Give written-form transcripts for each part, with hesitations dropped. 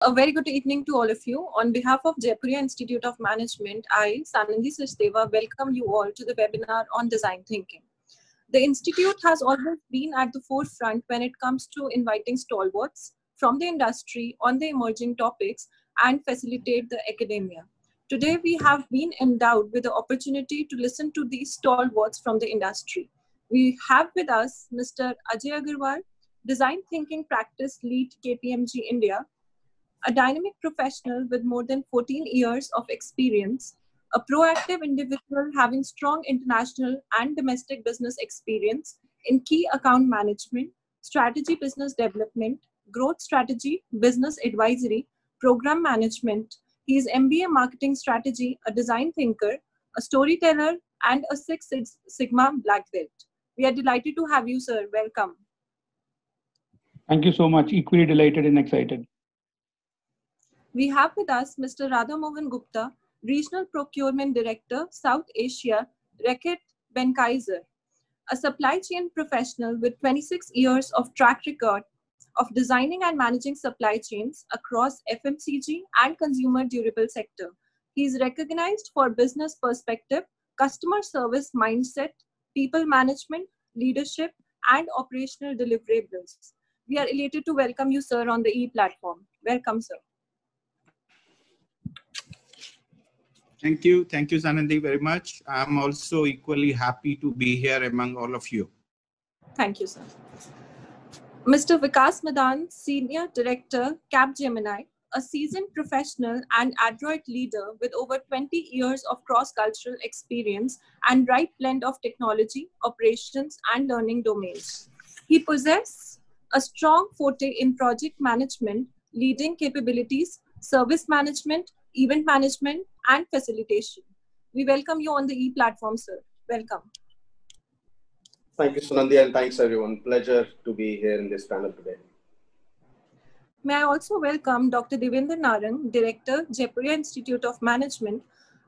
A very good evening to all of you. On behalf of Jaipuria Institute of Management, I, Sanandhi Sachdeva, welcome you all to the webinar on design thinking. The Institute has always been at the forefront when it comes to inviting stalwarts from the industry on the emerging topics and facilitate the academia. Today, we have been endowed with the opportunity to listen to these stalwarts from the industry. We have with us Mr. Ajay Agarwal, Design Thinking Practice Lead, KPMG India, a dynamic professional with more than 14 years of experience, a proactive individual having strong international and domestic business experience in key account management, strategy business development, growth strategy, business advisory, program management. He is MBA marketing strategy, a design thinker, a storyteller, and a Six Sigma black belt. We are delighted to have you, sir. Welcome. Thank you so much. Equally delighted and excited. We have with us Mr. Radha Mohan Gupta, Regional Procurement Director, South Asia, Reckitt Benckiser, a supply chain professional with 26 years of track record of designing and managing supply chains across FMCG and consumer durable sector. He is recognized for business perspective, customer service mindset, people management, leadership, and operational deliverables. We are elated to welcome you, sir, on the e-platform. Welcome, sir. Thank you, Sanandhi, very much. I'm also equally happy to be here among all of you. Thank you, sir. Mr. Vikas Madan, Senior Director, Capgemini, a seasoned professional and adroit leader with over 20 years of cross-cultural experience and right blend of technology, operations, and learning domains. He possesses a strong forte in project management, leading capabilities, service management, event management, and facilitation. We welcome you on the e-platform, sir. Welcome. Thank you, Sunandhi, and thanks everyone. Pleasure to be here in this panel today. May I also welcome Dr. Devendra Narang, Director, Jaipuria Institute of Management,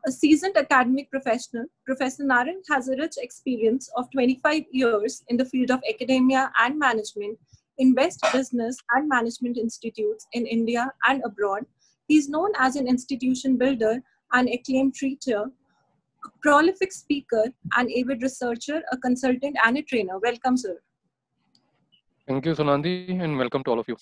a seasoned academic professional. Professor Narang has a rich experience of 25 years in the field of academia and management in best business and management institutes in India and abroad. He is known as an institution builder, an acclaimed teacher, a prolific speaker, an avid researcher, a consultant, and a trainer. Welcome, sir. Thank you, Sunandhi, and welcome to all of you.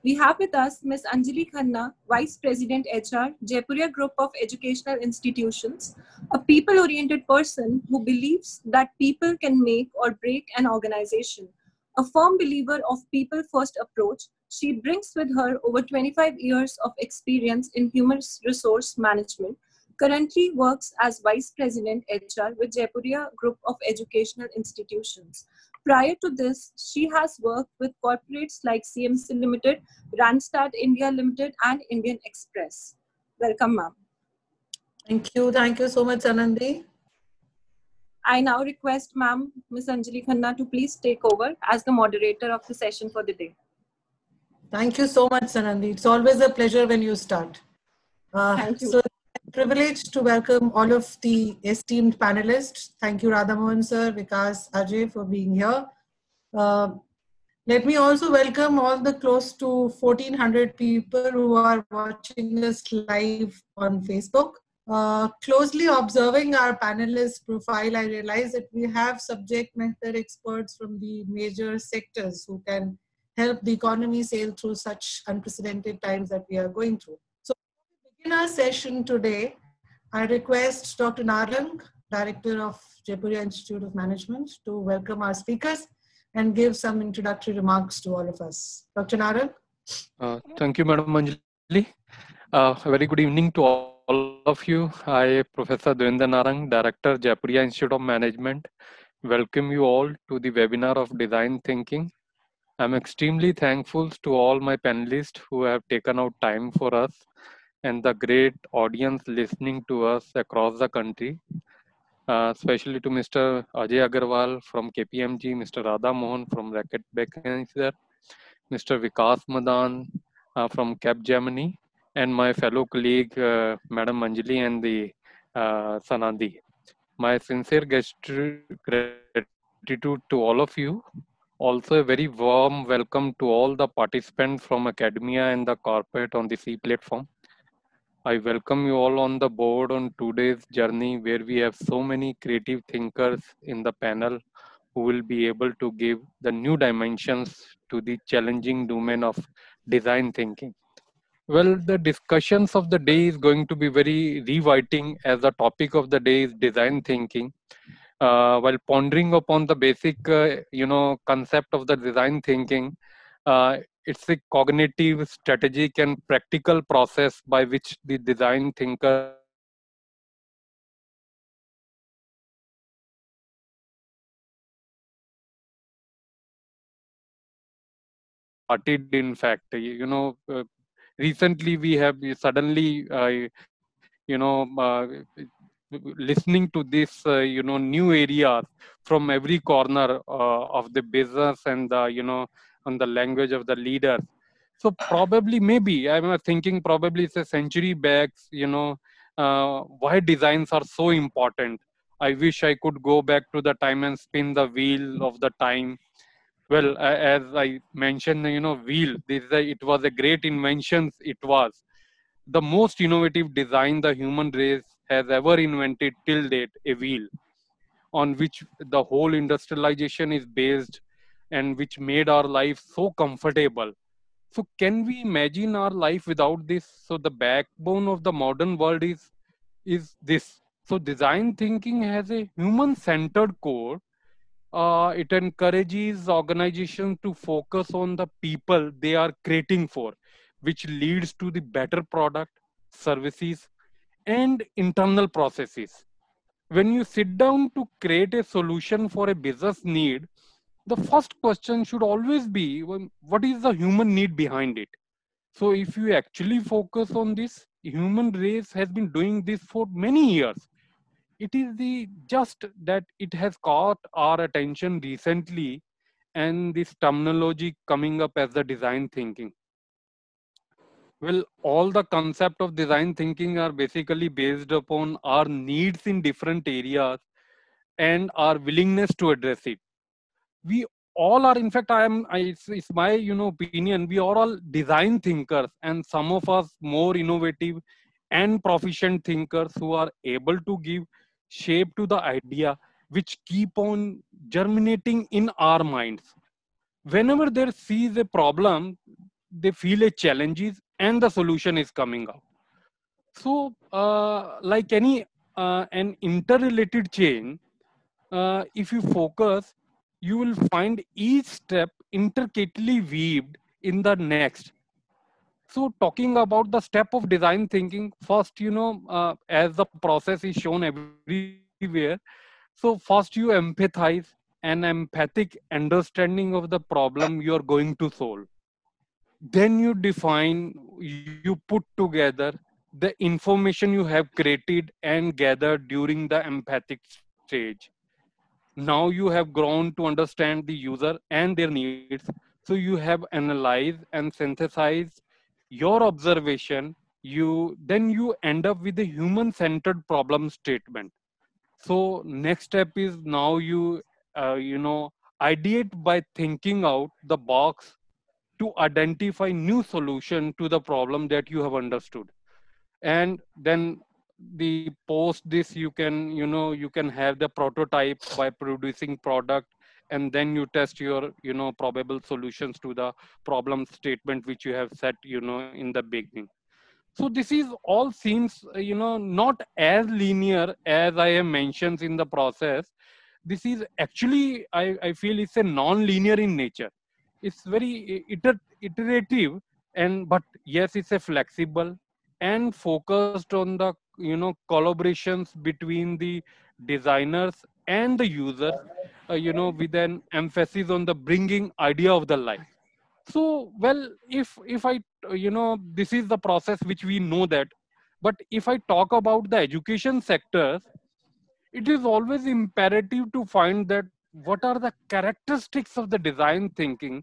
We have with us Ms. Anjali Khanna, Vice President HR, Jaipuria Group of Educational Institutions, a people-oriented person who believes that people can make or break an organization. A firm believer of people-first approach, she brings with her over 25 years of experience in human resource management, currently works as Vice President HR with Jaipuria Group of Educational Institutions. Prior to this, she has worked with corporates like CMC Limited, Randstad India Limited, and Indian Express. Welcome, ma'am. Thank you so much, Anandi. I now request ma'am, Ms. Anjali Khanna, to please take over as the moderator of the session for the day. Thank you so much, Sanandhi. It's always a pleasure when you start. Thank you. So, I'm privileged to welcome all of the esteemed panelists. Thank you, Radha Mohan sir, Vikas, Ajay for being here. Let me also welcome all the close to 1,400 people who are watching us live on Facebook. Closely observing our panelist profile, I realize that we have subject matter experts from the major sectors who can help the economy sail through such unprecedented times that we are going through. So to begin our session today, I request Dr. Narang, Director of Jaipuria Institute of Management, to welcome our speakers and give some introductory remarks to all of us. Dr. Narang. Thank you, Madam Anjali. A very good evening to all of you. I, Professor Devendra Narang, Director, Jaipuria Institute of Management, welcome you all to the webinar of Design Thinking. I'm extremely thankful to all my panelists who have taken out time for us and the great audience listening to us across the country, especially to Mr. Ajay Agarwal from KPMG, Mr. Radha Mohan from Reckitt Benckiser, Mr. Vikas Madan from Capgemini, and my fellow colleague, Madam Anjali and the Sanandhi. My sincere gratitude to all of you Also a very warm welcome to all the participants from academia and the corporate on the C platform. I welcome you all on the board on today's journey where we have so many creative thinkers in the panel who will be able to give the new dimensions to the challenging domain of design thinking. Well, the discussions of the day is going to be very rewriting as the topic of the day is design thinking. While pondering upon the basic, concept of the design thinking, it's a cognitive, strategic, and practical process by which the design thinker started. In fact, recently we have suddenly, listening to this, new areas from every corner of the business and the, on the language of the leaders. So probably, maybe I'm thinking probably it's a century back, why designs are so important. I wish I could go back to the time and spin the wheel of the time. Well, as I mentioned, wheel, it was a great invention. It was the most innovative design the human race has ever invented till date, a wheel on which the whole industrialization is based and which made our life so comfortable. So can we imagine our life without this? So the backbone of the modern world is this. So design thinking has a human-centered core. It encourages organizations to focus on the people they are creating for, which leads to the better product, services, and internal processes. When you sit down to create a solution for a business need, the first question should always be, well, what is the human need behind it? So if you actually focus on this, human race has been doing this for many years. It is the just that it has caught our attention recently, and this terminology coming up as the design thinking. Well, all the concept of design thinking are basically based upon our needs in different areas and our willingness to address it. We all are, in fact, it's my, opinion, we are all design thinkers, and some of us more innovative and proficient thinkers who are able to give shape to the idea which keep on germinating in our minds. Whenever they sees a problem, they feel a challenges and the solution is coming out. So like any an interrelated chain, if you focus, you will find each step intricately weaved in the next. So talking about the step of design thinking, first, as the process is shown everywhere, so first you empathize, an empathic understanding of the problem you are going to solve. Then you define, you put together the information you have created and gathered during the empathic stage. Now you have grown to understand the user and their needs. So you have analyzed and synthesized your observation. Then you end up with a human-centered problem statement. So next step is now you ideate by thinking out the box to identify new solution to the problem that you have understood. And then the post this, you can have the prototype by producing product, and then you test your probable solutions to the problem statement which you have set in the beginning. So this is all seems not as linear as I have mentioned in the process. This is actually, I feel it's a non-linear in nature. It's very iterative, and but yes, it's a flexible and focused on the collaborations between the designers and the user, with an emphasis on the bringing idea of the life. So well, if I this is the process which we know that, but if I talk about the education sectors, it is always imperative to find that what are the characteristics of the design thinking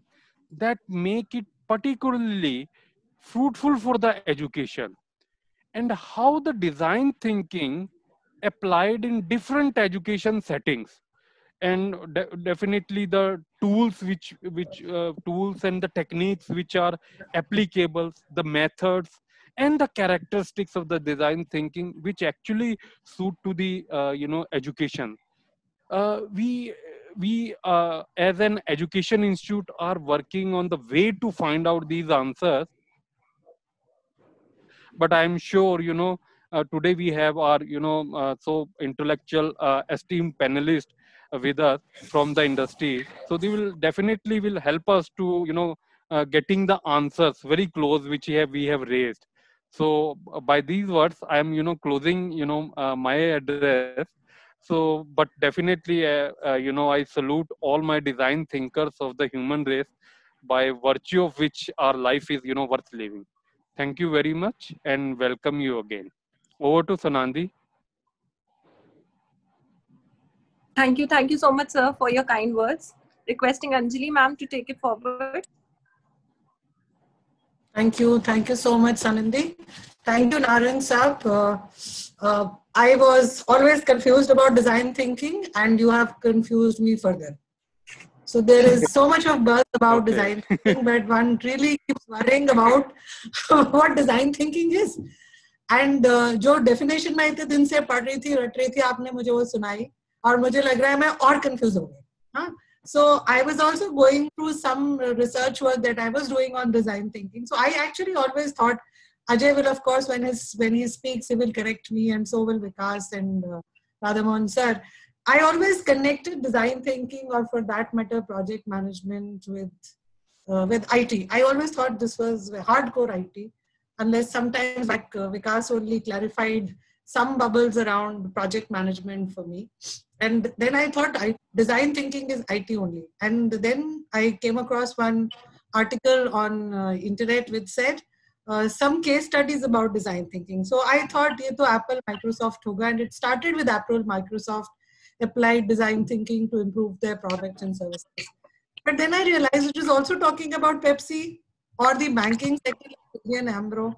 that make it particularly fruitful for the education, and how the design thinking applied in different education settings. and definitely the tools tools and the techniques which are applicable, the methods and the characteristics of the design thinking which actually suit to the education. We as an education institute are working on the way to find out these answers, but I'm sure today we have our so intellectual esteemed panelist with us from the industry, so they will definitely will help us to getting the answers very close which we have raised. So by these words I am closing my address. So but definitely I salute all my design thinkers of the human race, by virtue of which our life is worth living. Thank you very much and welcome you again. Over to Sanandhi. Thank you so much, sir, for your kind words. Requesting Anjali ma'am to take it forward. Thank you so much, Sanandhi. Thank you, Narang Saab. I was always confused about design thinking, and you have confused me further. So there is so much of buzz about design thinking, but one really keeps worrying about what design thinking is. And जो definition मैं इतने दिन से पढ़ रही थी, रट रही थी, आपने मुझे वो सुनाई, और मुझे लग रहा है मैं और confused हो गई. So I was also going through some research work that I was doing on design thinking. So I actually always thought, Ajay will, of course, when he speaks, he will correct me, and so will Vikas and Radhamohan sir. I always connected design thinking, or for that matter, project management with IT. I always thought this was hardcore IT, unless sometimes like Vikas only clarified some bubbles around project management for me. And then I thought design thinking is IT only. And then I came across one article on internet which said some case studies about design thinking. So I thought ye to Apple, Microsoft hoga, and it started with Apple, Microsoft applied design thinking to improve their products and services. But then I realized it is also talking about Pepsi or the banking sector, and Ambro.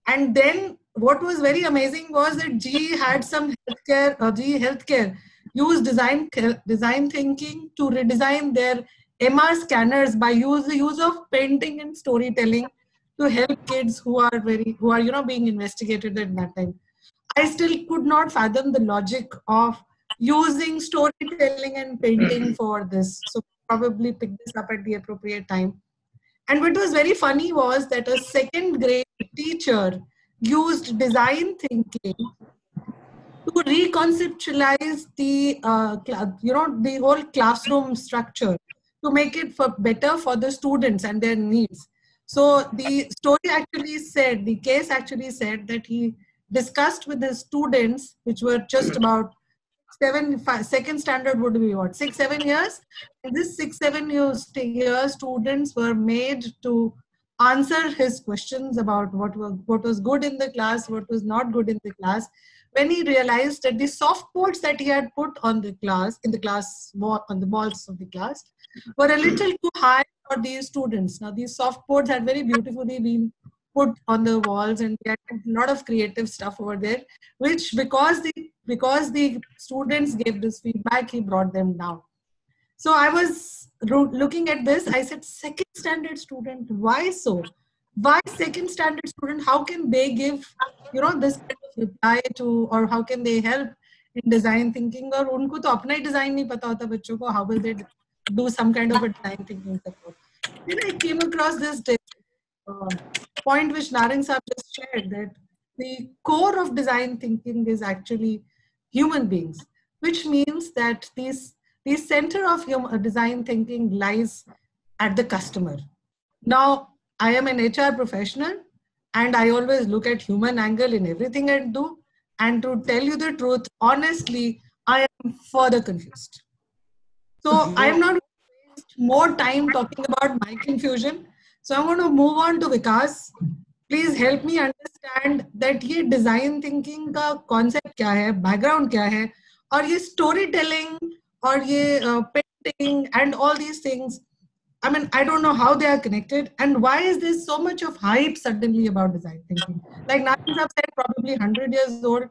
And then what was very amazing was that GE had some GE Healthcare used design thinking to redesign their MR scanners by the use of painting and storytelling to help kids who are being investigated at that time. I still could not fathom the logic of using storytelling and painting for this. So probably pick this up at the appropriate time. And what was very funny was that a second grade teacher used design thinking to reconceptualize the the whole classroom structure to make it better for the students and their needs. So the story actually said, the case actually said that he discussed with his students, which were just about second standard would be what, 6-7 years. And this 6-7 years students were made to answer his questions about what was good in the class, what was not good in the class. When he realized that the soft boards that he had put on the class, on the walls of the class, were a little too high for these students. Now these soft boards had very beautifully been put on the walls, and we had a lot of creative stuff over there, which because the students gave this feedback, he brought them down. So I was looking at this, I said, second standard student, why so? Why second standard student? How can they give, this kind of reply to, or how can they help in design thinking? Or unko to apna hi design nahi pata hota bachcho ko, how will they do some kind of a design thinking support? Then I came across this point which Narang Saab just shared, that the core of design thinking is actually human beings, which means that the center of design thinking lies at the customer. Now, I am an HR professional and I always look at human angle in everything I do. And to tell you the truth, honestly, I am further confused. So I'm not going to waste more time talking about my confusion. So I'm going to move on to Vikas. Please help me understand that ये design thinking का concept क्या है, background क्या है, और ये storytelling और ये painting and all these things. I mean, I don't know how they are connected, and why is there so much of hype suddenly about design thinking? Like Narang Saab said, probably 100 years old,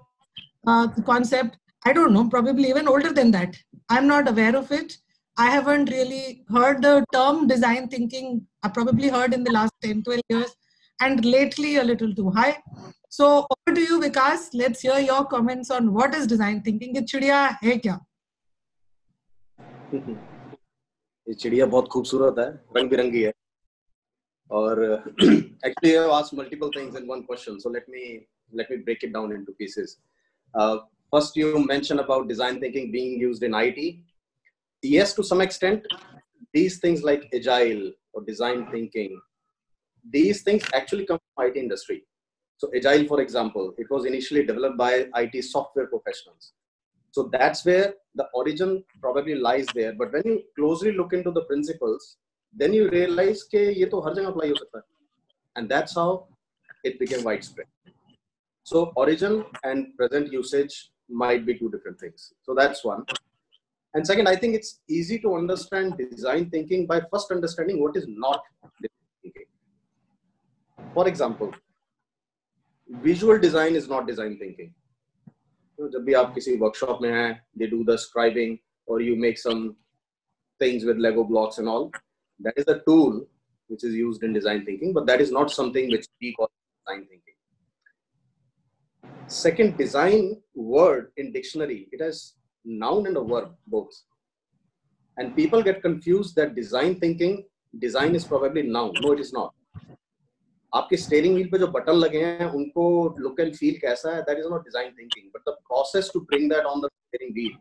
the concept. I don't know, probably even older than that. I'm not aware of it. I haven't really heard the term design thinking. I probably heard in the last 10, 12 years, and lately a little too high. So over to you, Vikas. Let's hear your comments on what is design thinking. ये चिड़िया है क्या? ये चिड़िया बहुत खूबसूरत है, रंग बिरंगी है, और actually I asked multiple things in one question. So let me break it down into pieces. First, you mentioned about design thinking being used in IT. Yes, to some extent, these things like agile or design thinking, these things actually come from IT industry. So agile, for example, it was initially developed by IT software professionals. So that's where the origin probably lies there. But when you closely look into the principles, then you realize that ये तो हर जगह apply हो सकता है. And that's how it became widespread. So origin and present usage might be two different things. So that's one. And second, I think it's easy to understand design thinking by first understanding what is not design thinking. For example, visual design is not design thinking. जब भी आप किसी workshop में हैं, they do the scribing or you make some things with Lego blocks and all. That is a tool which is used in design thinking, but that is not something which we call design thinking. Second, design word in dictionary, it has noun and a verb both. And people get confused that design thinking, design is probably noun. No, it is not. आपके steering wheel पे जो button लगे हैं उनको look and feel कैसा है, that is not design thinking, but the process to bring that on the steering wheel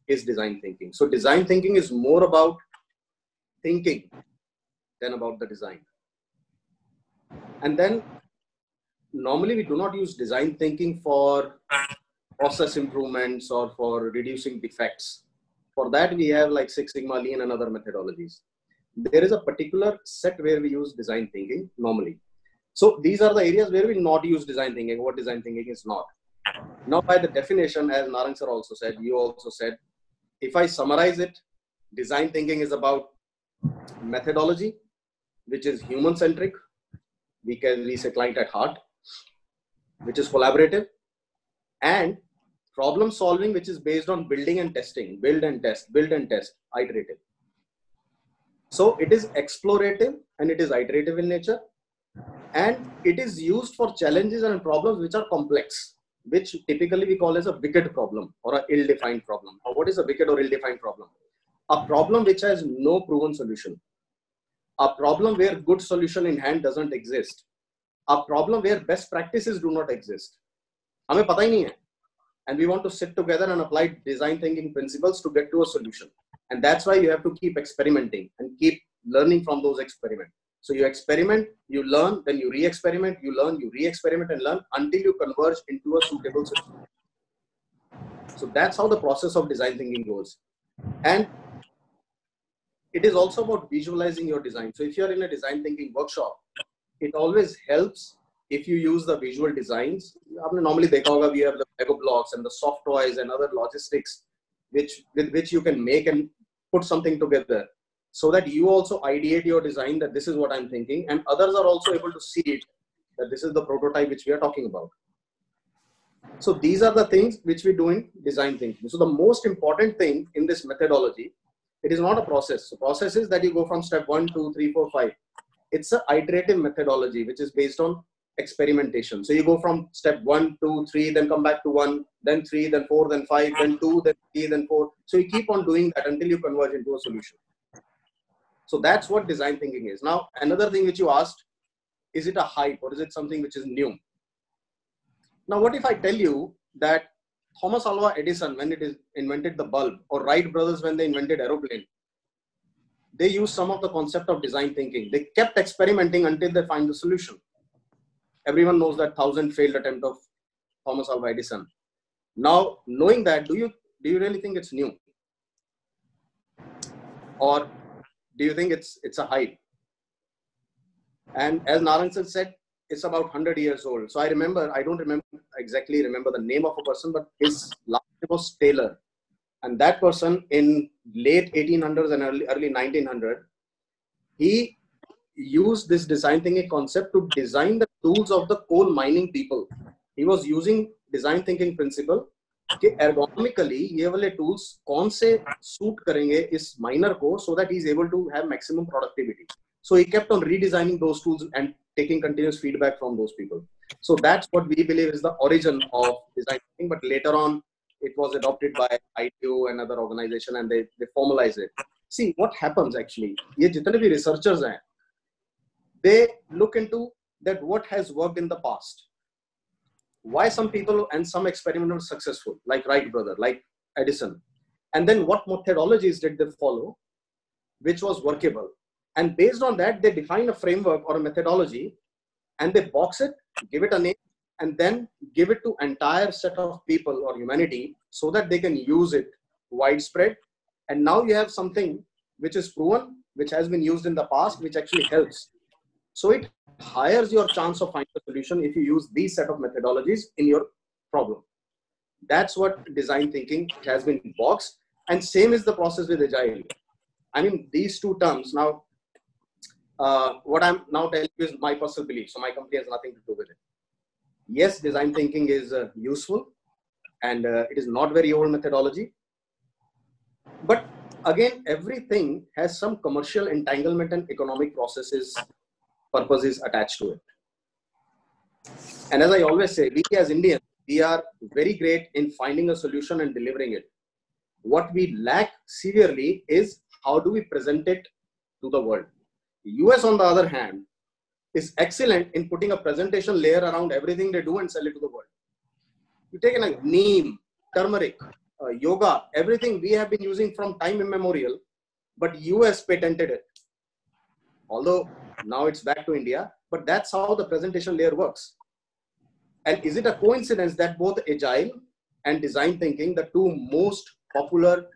is design thinking. So design thinking is more about thinking than about the design. And then normally we do not use design thinking for process improvements or for reducing defects. For that we have like Six Sigma, Lean and other methodologies. There is a particular set where we use design thinking normally. So these are the areas where we not use design thinking, what design thinking is not. Now by the definition, as Narang sir also said, you also said, if I summarize it, design thinking is about methodology, which is human-centric, we say client at heart, which is collaborative, and problem solving, which is based on building and testing, build and test, iterative. So it is explorative and it is iterative in nature. And it is used for challenges and problems which are complex, which typically we call as a wicked problem or an ill-defined problem. Or what is a wicked or ill-defined problem? A problem which has no proven solution. A problem where good solution in hand doesn't exist. A problem where best practices do not exist. हमें पता ही नहीं है. And we want to sit together and apply design thinking principles to get to a solution. And that's why you have to keep experimenting and keep learning from those experiments. So you experiment, you learn, then you re-experiment, you learn, you re-experiment and learn until you converge into a suitable system. So that's how the process of design thinking goes. And it is also about visualizing your design. So if you're in a design thinking workshop, it always helps if you use the visual designs. Normally we have the Lego blocks and the soft toys and other logistics with which you can make and put something together, so that you also ideate your design that this is what I'm thinking, and others are also able to see it, that this is the prototype which we are talking about. So these are the things which we do in design thinking. So the most important thing in this methodology, it is not a process. So process is that you go from step 1, 2, 3, 4, 5. It's an iterative methodology which is based on experimentation. So you go from step 1, 2, 3, then come back to 1, then 3, then 4, then 5, then 2, then 3, then 4. So you keep on doing that until you converge into a solution. So that's what design thinking is. Now, another thing which you asked, is it a hype or is it something which is new? Now, what if I tell you that Thomas Alva Edison, when it is invented the bulb, or Wright brothers, when they invented aeroplane, they used some of the concept of design thinking. They kept experimenting until they find the solution. Everyone knows that 1,000 failed attempt of Thomas Alva Edison. Now, knowing that, do you really think it's new? Or do you think it's a hype? And as Narang sir said, it's about 100 years old. So I don't exactly remember the name of a person, but his last name was Taylor. And that person in late 1800s and early 1900s, he used this design thinking concept to design the tools of the coal mining people. He was using design thinking principle कि ergonomically ये वाले tools कौन से suit करेंगे इस miner को so that he is able to have maximum productivity. So he kept on redesigning those tools and taking continuous feedback from those people. So that's what we believe is the origin of design thinking. But later on, it was adopted by ITO and other organization, and they formalized it. See what happens actually. ये जितने भी researchers हैं, they look into that what has worked in the past. Why some people and some experiments were successful, like Wright brother, like Edison, and then what methodologies did they follow, which was workable. And based on that, they define a framework or a methodology, and they box it, give it a name, and then give it to entire set of people or humanity so that they can use it widespread. And now you have something which is proven, which has been used in the past, which actually helps. So it higher your chance of finding a solution if you use these set of methodologies in your problem. That's what design thinking has been boxed. And same is the process with Agile. I mean, these two terms now, what I'm now telling you is my personal belief. So my company has nothing to do with it. Yes, design thinking is useful, and it is not very old methodology. But again, everything has some commercial entanglement and economic purposes attached to it. And as I always say, we as Indians, we are very great in finding a solution and delivering it. What we lack severely is how do we present it to the world. The US, on the other hand, is excellent in putting a presentation layer around everything they do and sell it to the world. You take like neem, turmeric, yoga, everything we have been using from time immemorial, but US patented it. Although now it's back to India, but that's how the presentation layer works. And is it a coincidence that both Agile and design thinking, the two most popular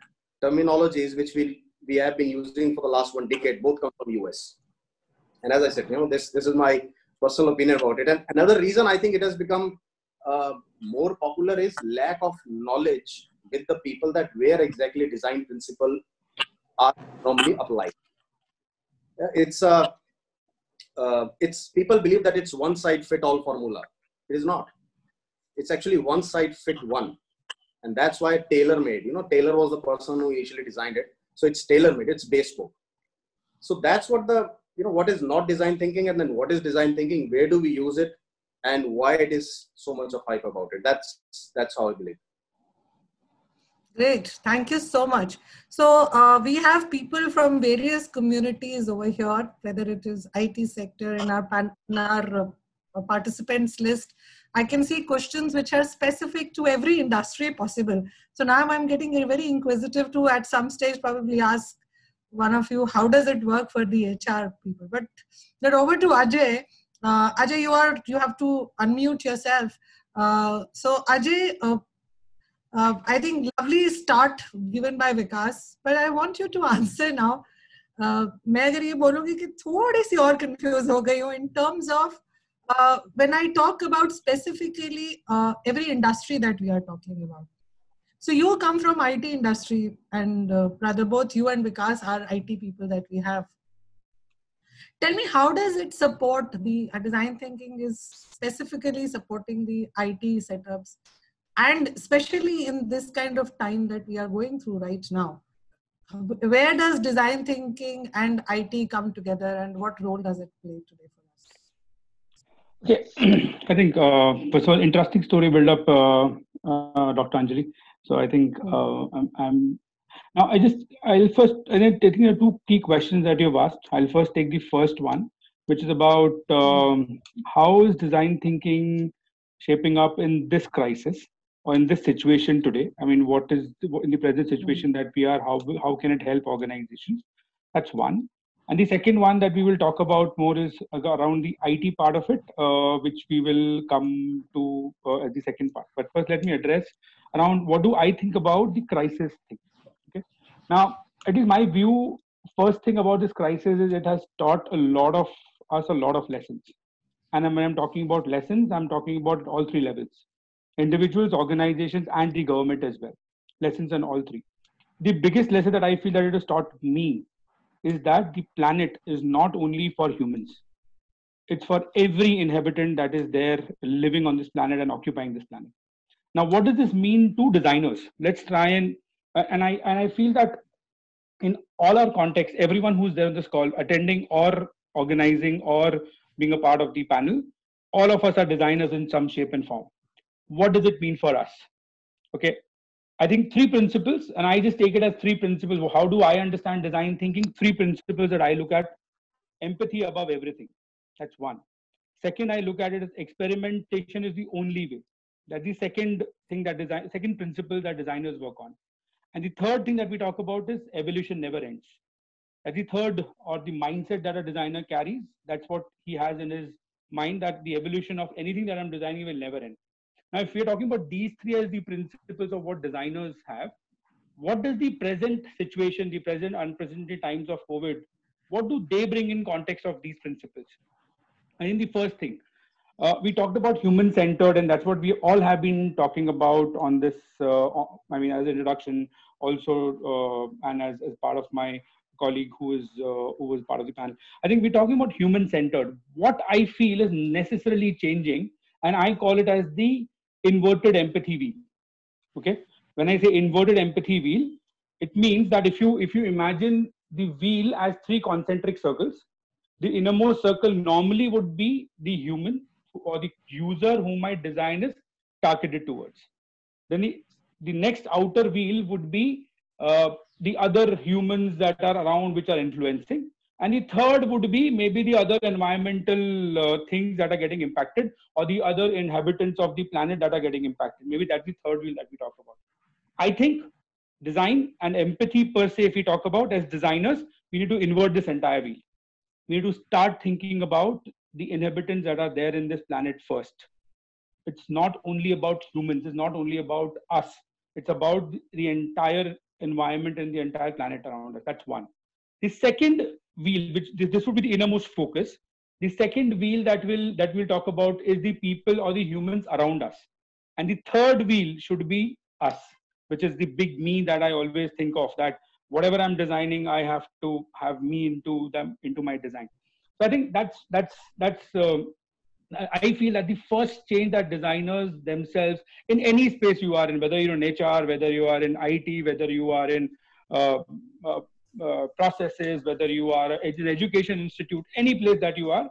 terminologies which we have been using for the last 1 decade, both come from US? And as I said, this is my personal opinion about it. And another reason I think it has become more popular is lack of knowledge with the people that where exactly design principles are normally applied. It's people believe that it's one size fit all formula. It is not. It's actually one size fit one. And that's why tailor-made, Taylor was the person who initially designed it. So it's tailor-made, it's bespoke. So that's what what is not design thinking, and then what is design thinking, where do we use it, and why it is so much of hype about it. That's how I believe. Great, thank you so much. So we have people from various communities over here, whether it is IT sector in our participants list. I can see questions which are specific to every industry possible. So now I'm getting very inquisitive to at some stage probably ask one of you, how does it work for the HR people? But over to Ajay. Ajay, you have to unmute yourself. So Ajay, I think lovely start given by Vikas, but I want you to answer now. मैं अगर ये बोलूँगी कि थोड़ी सी और confused हो गई हूँ in terms of when I talk about specifically every industry that we are talking about. So you come from IT industry, and rather both you and Vikas are IT people that we have. Tell me, how does it support the design thinking is specifically supporting the IT setups, and especially in this kind of time that we are going through right now? Where does design thinking and IT come together, and what role does it play today for us? Okay, I think first of all, interesting story build up, Dr. Anjali. So I think I'll first, and then taking the two key questions that you've asked, I'll first take the first one, which is about how is design thinking shaping up in this crisis or in this situation today? I mean, what is in the present situation that we are, how can it help organizations? That's one. And the second one that we will talk about more is around the IT part of it, which we will come to as the second part. But first, let me address around what do I think about the crisis thing. Okay. Now, it is my view, first thing about this crisis is it has taught us a lot of lessons. And when I'm talking about lessons, I'm talking about all three levels. Individuals, organizations, and the government as well. Lessons on all three. The biggest lesson that I feel that it has taught me is that the planet is not only for humans. It's for every inhabitant that is there living on this planet and occupying this planet. Now, what does this mean to designers? Let's try and I feel that in all our contexts, everyone who's there on this call, attending or organizing or being a part of the panel, all of us are designers in some shape and form. What does it mean for us? Okay, I think 3 principles, and I just take it as 3 principles. How do I understand design thinking? 3 principles that I look at. Empathy above everything. That's 1. Second, I look at it as experimentation is the only way. That's the second thing that second principle that designers work on. And the third thing that we talk about is evolution never ends. That's the third, or the mindset that a designer carries. That's what he has in his mind, that the evolution of anything that I'm designing will never end. Now, if we're talking about these 3 as the principles of what designers have, what does the present situation, the present unprecedented times of COVID, what do they bring in context of these principles? I think the first thing, we talked about human-centered, and that's what we all have been talking about on this, I mean, as an introduction also, and as part of my colleague who was part of the panel. I think we're talking about human-centered. What I feel is necessarily changing, and I call it as the inverted empathy wheel. Okay, when I say inverted empathy wheel, it means that if you imagine the wheel as 3 concentric circles, the innermost circle normally would be the human or the user whom my design is targeted towards. Then the next outer wheel would be the other humans that are around which are influencing. And the third would be maybe the other environmental things that are getting impacted, or the other inhabitants of the planet that are getting impacted. Maybe that's the third wheel that we talk about. I think design and empathy per se, if we talk about as designers, we need to invert this entire wheel. We need to start thinking about the inhabitants that are there in this planet first. It's not only about humans, it's not only about us, it's about the entire environment and the entire planet around us. That's 1. The second wheel, which this would be the innermost focus. The second wheel that we'll talk about is the people or the humans around us. And the third wheel should be us, which is the big me that I always think of, that whatever I'm designing, I have to have me into my design. So I think that's I feel that the first change that designers themselves, in any space you are in, whether you're in HR, whether you are in IT, whether you are in processes, whether you are an education institute, any place that you are,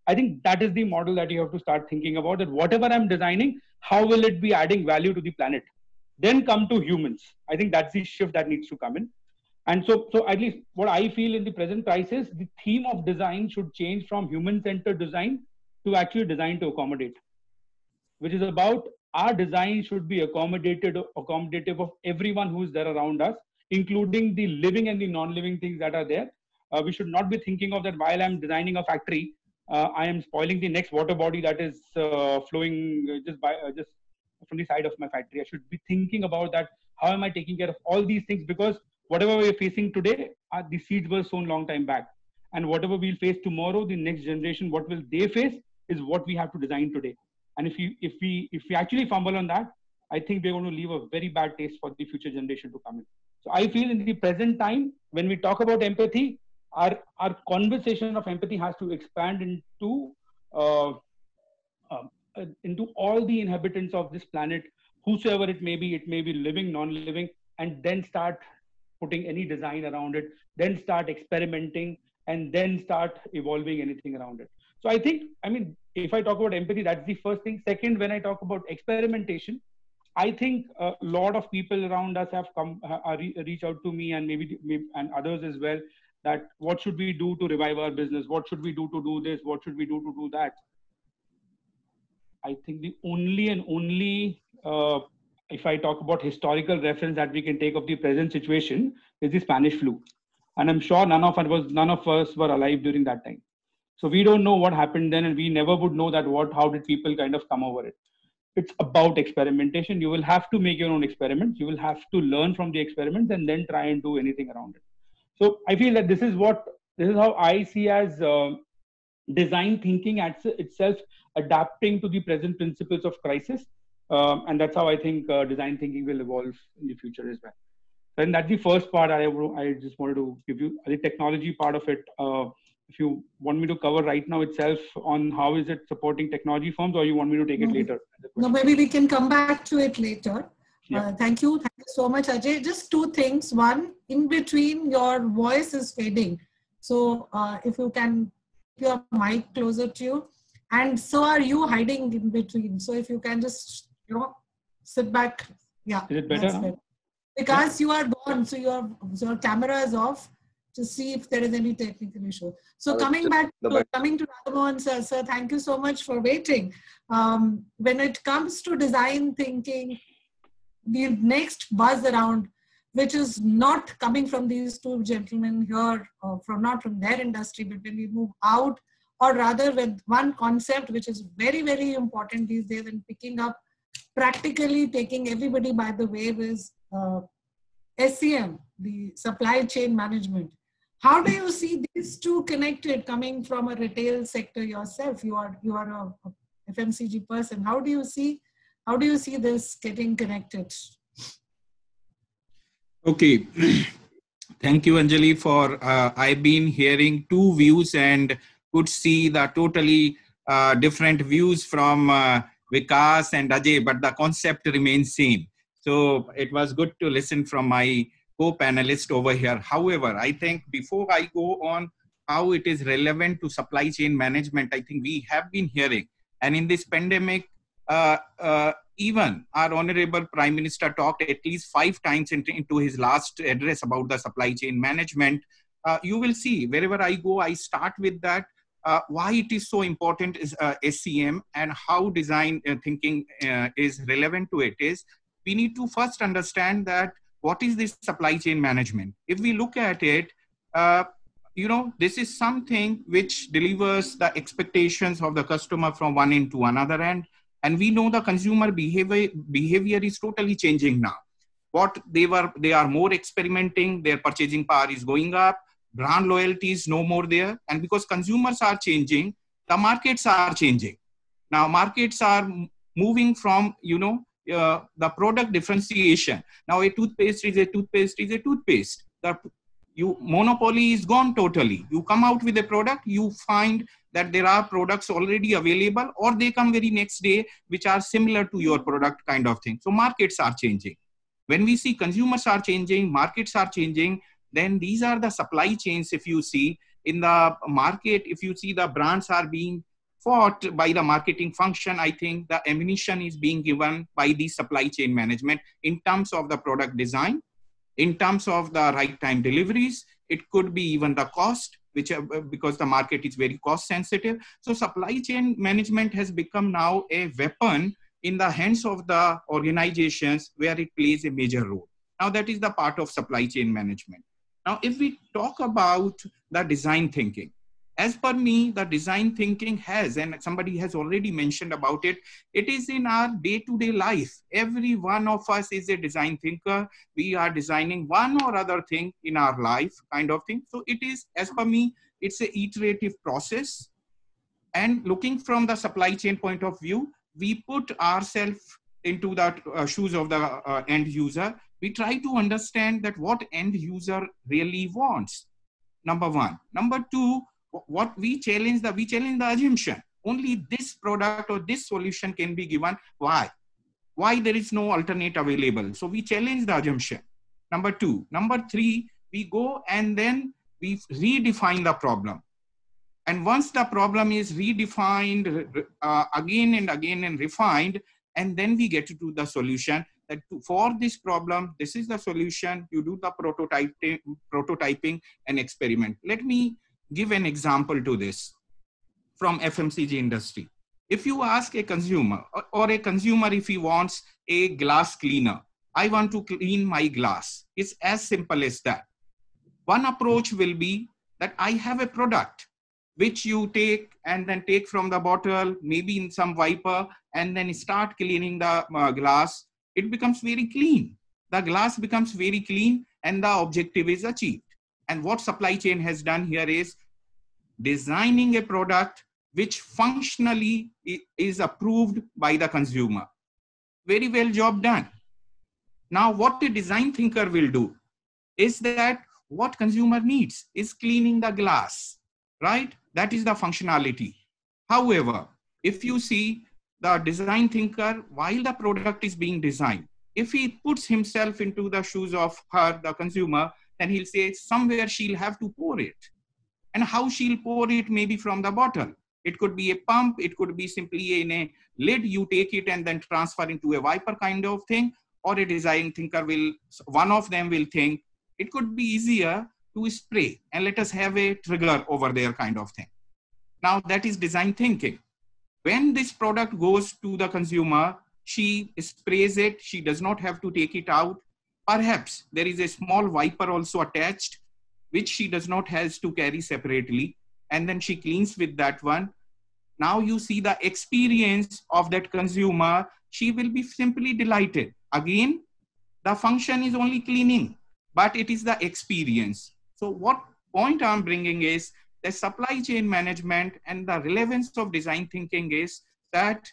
I think that is the model that you have to start thinking about, that whatever I'm designing, how will it be adding value to the planet? Then come to humans. I think that's the shift that needs to come in. And so at least what I feel in the present crisis, the theme of design should change from human-centered design to actually design to accommodate, which is about our design should be accommodative of everyone who's there around us, including the living and the non-living things that are there. We should not be thinking of that while I'm designing a factory, I am spoiling the next water body that is flowing just from the side of my factory. I should be thinking about that. How am I taking care of all these things? Because whatever we're facing today, the seeds were sown long time back. And whatever we'll face tomorrow, the next generation, what will they face is what we have to design today. And if we actually fumble on that, I think we're going to leave a very bad taste for the future generation to come in. So I feel in the present time, when we talk about empathy, our conversation of empathy has to expand into all the inhabitants of this planet, whosoever it may be living, non-living, and then start putting any design around it, then start experimenting, and then start evolving anything around it. So I think, I mean, if I talk about empathy, that's the first thing. Second, when I talk about experimentation, I think a lot of people around us have reach out to me, and maybe and others as well, that what should we do to revive our business? What should we do to do this? What should we do to do that? I think the only if I talk about historical reference that we can take of the present situation is the Spanish flu. And I'm sure none of us were alive during that time. So we don't know what happened then, and we never would know that how did people kind of come over it. It's about experimentation. You will have to make your own experiments. You will have to learn from the experiments and then try and do anything around it. So I feel that this is how I see as design thinking itself adapting to the present principles of crisis. And that's how I think design thinking will evolve in the future as well. And that's the first part I just wanted to give you. The technology part of it, if you want me to cover right now itself on how is it supporting technology firms, or you want me to take it later? No, maybe we can come back to it later. Yeah. Thank you so much, Ajay. Just two things. One, in between your voice is fading. So if you can keep your mic closer to you. And so are you hiding in between. So if you can just, sit back. Yeah. Is it better? Because you are gone, so your camera is off to see if there is any technical issue. So coming to Radhamohan sir, thank you so much for waiting. When it comes to design thinking, the next buzz around, which is not coming from these two gentlemen here, not from their industry, but when we move out, or rather with one concept which is very, very important these days and picking up, practically taking everybody by the wave is SCM, the supply chain management. How do you see these two connected, coming from a retail sector yourself? You are a FMCG person. How do you see this getting connected? Okay. Thank you, Anjali, for I've been hearing two views and could see the totally different views from Vikas and Ajay, but the concept remains same. So it was good to listen from my co-panelist over here. However, I think before I go on how it is relevant to supply chain management, I think we have been hearing, and in this pandemic, even our Honorable Prime Minister talked at least 5 times into his last address about the supply chain management. You will see wherever I go, I start with that. Why it is so important is SCM, and how design thinking is relevant to it is, we need to first understand that what is this supply chain management. If we look at it, this is something which delivers the expectations of the customer from one end to another end. And we know the consumer behavior is totally changing now. They are more experimenting, their purchasing power is going up, brand loyalty is no more there. And because consumers are changing, the markets are changing. Now markets are moving from, the product differentiation. Now a toothpaste is a toothpaste is a toothpaste. Monopoly is gone totally. You come out with a product, you find that there are products already available, or they come very next day, which are similar to your product kind of thing. So markets are changing. When we see consumers are changing, markets are changing, then these are the supply chains. If you see in the market, if you see the brands are being fought by the marketing function, I think the ammunition is being given by the supply chain management in terms of the product design, in terms of the right time deliveries. It could be even the cost, because the market is very cost sensitive. So supply chain management has become now a weapon in the hands of the organizations where it plays a major role. Now that is the part of supply chain management. Now, if we talk about the design thinking, as per me, the design thinking has, and somebody has already mentioned about it, it is in our day-to-day life. Every one of us is a design thinker. We are designing one or other thing in our life kind of thing. So it is, as per me, it's an iterative process. And looking from the supply chain point of view, we put ourselves into the shoes of the end user. We try to understand that what end user really wants. Number one. Number two, what we challenge the assumption. Only this product or this solution can be given. Why? Why there is no alternate available? So we challenge the assumption. Number two. Number three, we go and then we redefine the problem. And once the problem is redefined again and again and refined, and then we get to the solution that for this problem, this is the solution. You do the prototyping and experiment. Let me give an example to this from FMCG industry. If you ask a consumer or a consumer if he wants a glass cleaner, I want to clean my glass. It's as simple as that. One approach will be that I have a product which you take and then take from the bottle, maybe in some wiper, and then start cleaning the glass. It becomes very clean. The glass becomes very clean and the objective is achieved. And what supply chain has done here is designing a product which functionally is approved by the consumer. Very well job done. Now what a design thinker will do is that what consumer needs is cleaning the glass. right? That is the functionality. However, if you see the design thinker, while the product is being designed, if he puts himself into the shoes of her, the consumer, then he'll say somewhere she'll have to pour it. And how she'll pour it, maybe from the bottle. It could be a pump, it could be simply in a lid, you take it and then transfer into a wiper kind of thing, or a design thinker will, one of them will think, it could be easier to spray and let us have a trigger over there kind of thing. Now that is design thinking. When this product goes to the consumer, she sprays it, she does not have to take it out. Perhaps there is a small wiper also attached, which she does not have to carry separately. And then she cleans with that one. Now you see the experience of that consumer, she will be simply delighted. Again, the function is only cleaning, but it is the experience. So what point I'm bringing is the supply chain management and the relevance of design thinking is that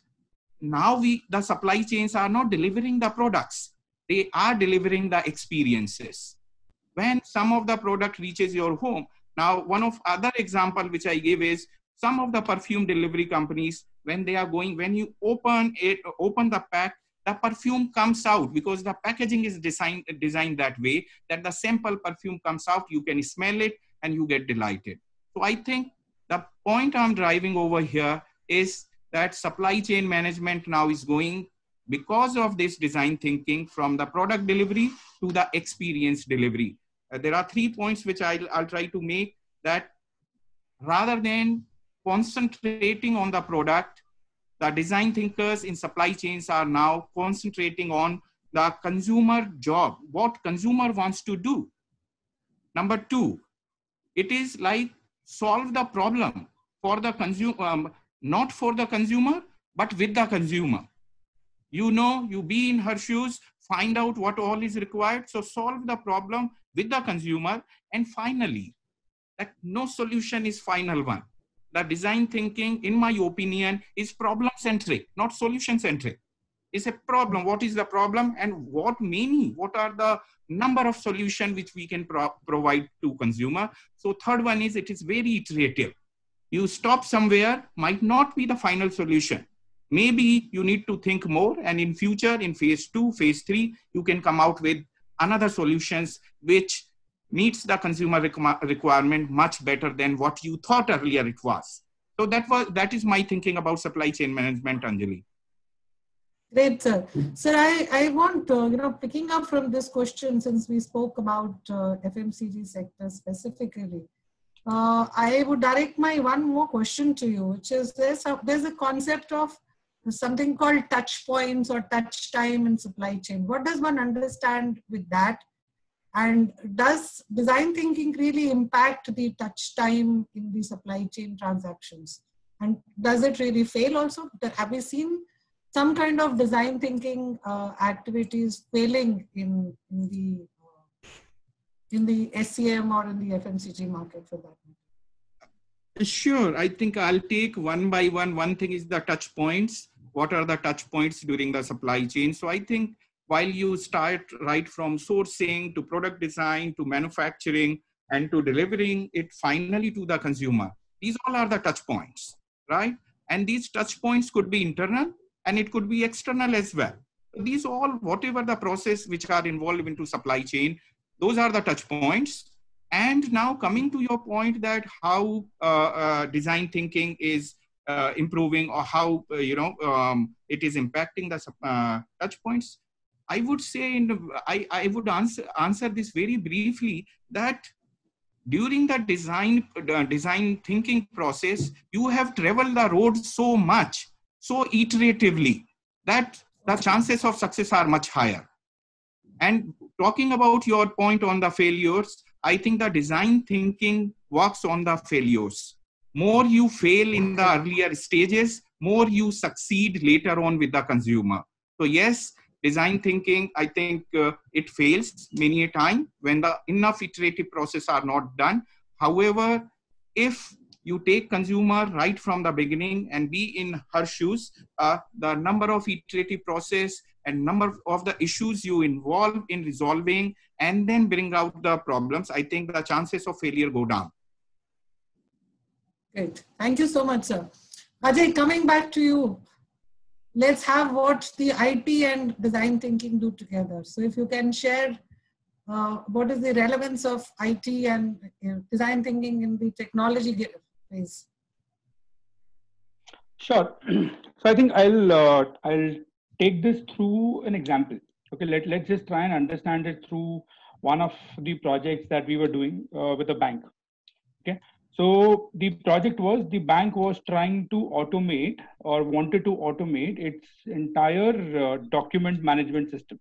now the supply chains are not delivering the products. They are delivering the experiences. When some of the product reaches your home, now one of other example which I give is some of the perfume delivery companies, when they are going, when you open the pack, the perfume comes out because the packaging is designed that way that the sample perfume comes out, you can smell it and you get delighted. So I think the point I'm driving over here is that supply chain management now is going, because of this design thinking, from the product delivery to the experience delivery. There are 3 points which I'll try to make, that rather than concentrating on the product, the design thinkers in supply chains are now concentrating on the consumer job, what consumer wants to do. Number 2, it is like solve the problem for the consumer, not for the consumer, but with the consumer. You know, you be in her shoes, find out what all is required. So solve the problem with the consumer. And finally, that no solution is final one. The design thinking, in my opinion, is problem centric, not solution centric. It's a problem. What is the problem and what are the number of solutions which we can provide to consumer. So third one is, it is very iterative. You stop somewhere, might not be the final solution. Maybe you need to think more, and in future, in phase 2, phase 3, you can come out with another solutions which meets the consumer requirement much better than what you thought earlier it was. So that is my thinking about supply chain management, Anjali. Great, sir. Sir, I want, picking up from this question, since we spoke about FMCG sector specifically, I would direct my one more question to you, which is there's a concept of something called touch points or touch time in supply chain. What does one understand with that? And does design thinking really impact the touch time in the supply chain transactions? And does it really fail also? Have we seen some kind of design thinking activities failing in the SCM or in the FMCG market for that? Sure. I think I'll take one by one. One thing is the touch points. What are the touch points during the supply chain? So I think while you start right from sourcing to product design to manufacturing and to delivering it finally to the consumer, these all are the touch points, right? And these touch points could be internal and it could be external as well. These all, whatever the process which are involved into supply chain, those are the touch points. And now coming to your point that how design thinking is improving, or how it is impacting the touch points, I would say I would answer this very briefly, that during the design thinking process, you have traveled the road so much, so iteratively, that the chances of success are much higher. And talking about your point on the failures, I think the design thinking works on the failures. More you fail in the earlier stages, more you succeed later on with the consumer. So yes, design thinking, I think it fails many a time when the enough iterative process are not done. However, if you take consumer right from the beginning and be in her shoes, the number of iterative process and number of the issues you involve in resolving and then bring out the problems, I think the chances of failure go down. Great. Thank you so much, sir. Ajay, coming back to you, let's have what the IT and design thinking do together. So if you can share what is the relevance of IT and design thinking in the technology phase? Sure. So I think I'll take this through an example. Okay, let's just try and understand it through one of the projects that we were doing with a bank. Okay, so the project was, the bank was trying to automate or wanted to automate its entire document management system,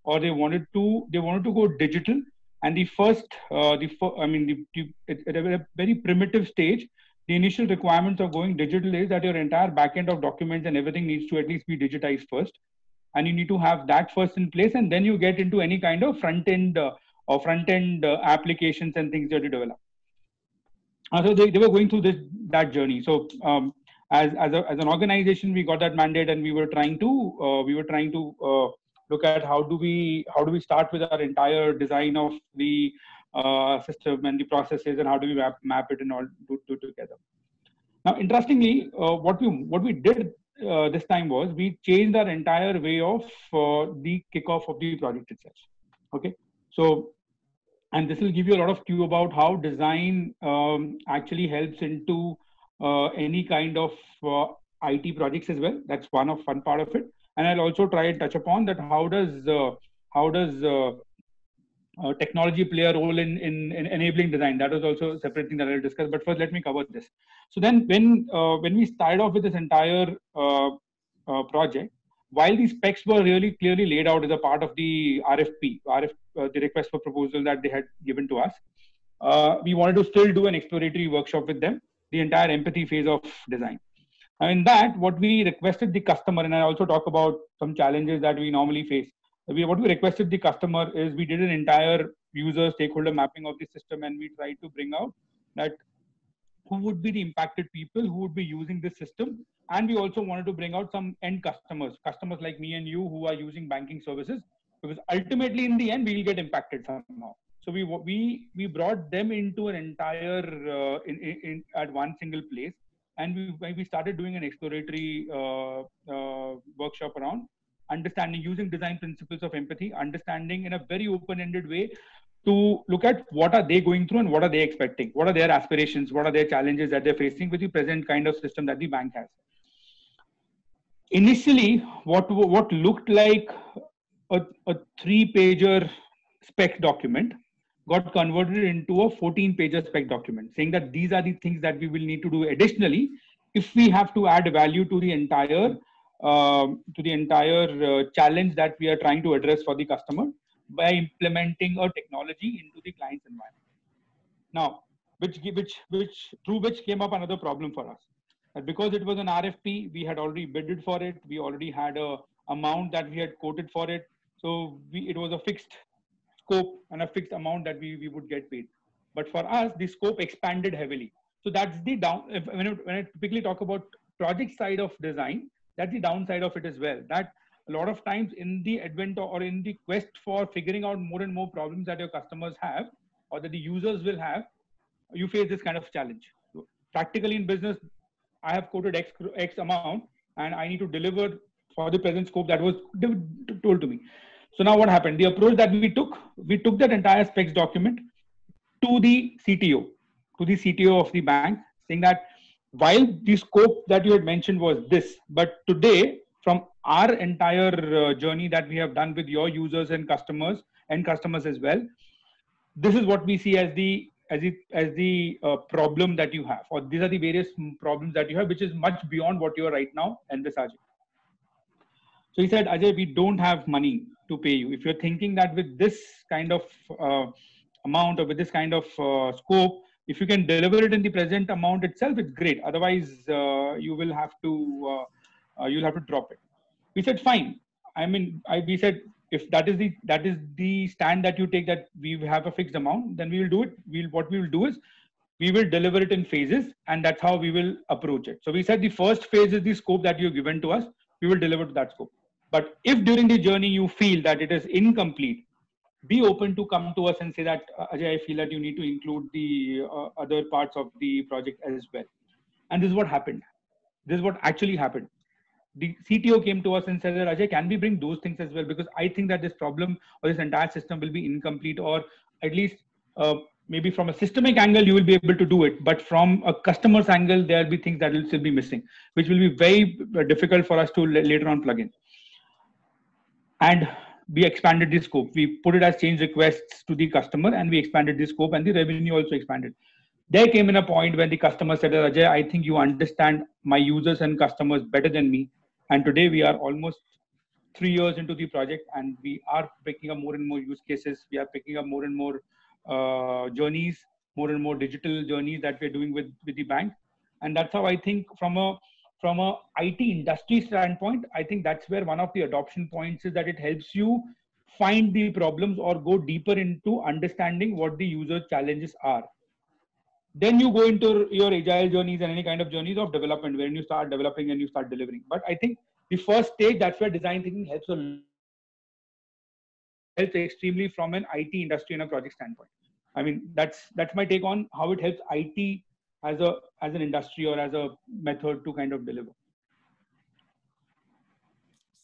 or they wanted to go digital. And the first, at a very primitive stage, the initial requirements of going digital is that your entire backend of documents and everything needs to at least be digitized first. And you need to have that first in place, and then you get into any kind of front-end applications and things that you develop. So they were going through that journey. So as an organization, we got that mandate, and we were trying to look at how do we start with our entire design of the system and the processes, and how do we map it and all do together. Now, interestingly, what we did this time was we changed our entire way of the kickoff of the project itself. Okay, so, and this will give you a lot of clue about how design actually helps into any kind of IT projects as well. That's one part of it. And I'll also try and touch upon that how does technology play a role in enabling design. That was also a separate thing that I'll discuss. But first, let me cover this. So then, when we started off with this entire project, while these specs were really clearly laid out as a part of the RFP, the request for proposal that they had given to us, we wanted to still do an exploratory workshop with them, the entire empathy phase of design. In that, what we requested the customer, and I also talk about some challenges that we normally face. What we requested the customer is we did an entire user stakeholder mapping of the system, and we tried to bring out that who would be the impacted people who would be using this system. And we also wanted to bring out some end customers like me and you who are using banking services, because ultimately in the end we will get impacted somehow. So we brought them into an entire at one single place, and we started doing an exploratory workshop around understanding, using design principles of empathy, understanding in a very open-ended way to look at what are they going through and what are they expecting, what are their aspirations, what are their challenges that they're facing with the present kind of system that the bank has. Initially, what looked like a 3-pager spec document got converted into a 14-pager spec document, saying that these are the things that we will need to do additionally if we have to add value to the entire challenge that we are trying to address for the customer by implementing a technology into the client's environment. Now, through which came up another problem for us. That because it was an RFP, we had already bidded for it. We already had a amount that we had quoted for it. So it was a fixed scope and a fixed amount that we would get paid. But for us, the scope expanded heavily. So that's the when I typically talk about project side of design, that's the downside of it as well. That a lot of times in the advent or in the quest for figuring out more and more problems that your customers have or that the users will have, you face this kind of challenge. So practically in business, I have quoted X amount and I need to deliver for the present scope that was told to me. So now what happened? The approach that we took that entire specs document to the CTO of the bank, saying that while the scope that you had mentioned was this, but today from our entire journey that we have done with your users and customers as well, this is what we see as the problem that you have, or these are the various problems that you have, which is much beyond what you are right now envisaging. So he said, Ajay, we don't have money to pay you. If you're thinking that with this kind of amount or with this kind of scope, if you can deliver it in the present amount itself, it's great. Otherwise, you'll have to drop it. We said, fine. I mean, we said, if that is the stand that you take, that we have a fixed amount, then we will do it. What we will do is we will deliver it in phases, and that's how we will approach it. So we said the first phase is the scope that you've given to us. We will deliver to that scope. But if during the journey you feel that it is incomplete, be open to come to us and say that, Ajay, I feel that you need to include the other parts of the project as well. And this is what happened. This is what actually happened. The CTO came to us and said, Ajay, can we bring those things as well? Because I think that this problem or this entire system will be incomplete, or at least maybe from a systemic angle, you will be able to do it. But from a customer's angle, there will be things that will still be missing, which will be very difficult for us to later on plug in. And we expanded the scope. We put it as change requests to the customer, and we expanded the scope, and the revenue also expanded. There came in a point when the customer said, Ajay, I think you understand my users and customers better than me. And today we are almost 3 years into the project, and we are picking up more and more use cases. We are picking up more and more journeys, more and more digital journeys that we're doing with the bank. And that's how I think from a IT industry standpoint, I think that's where one of the adoption points is that it helps you find the problems or go deeper into understanding what the user challenges are. Then you go into your agile journeys and any kind of journeys of development, when you start developing and you start delivering. But I think the first stage, that's where design thinking helps extremely from an IT industry and a project standpoint. I mean, that's my take on how it helps IT as an industry or as a method to kind of deliver.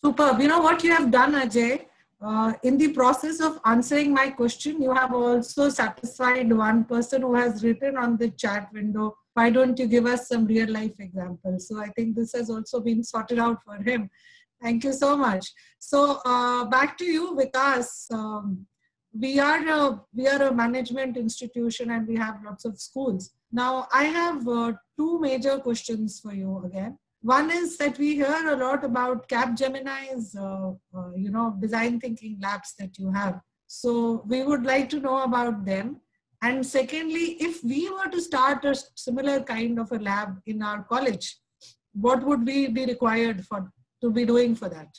Superb. You know what you have done, Ajay? In the process of answering my question, you have also satisfied one person who has written on the chat window, why don't you give us some real life examples? So I think this has also been sorted out for him. Thank you so much. So back to you, Vikas. We are a management institution and we have lots of schools. Now I have two major questions for you again. One is that we hear a lot about Capgemini's, design thinking labs that you have. So we would like to know about them. And secondly, if we were to start a similar kind of a lab in our college, what would we be required to be doing for that?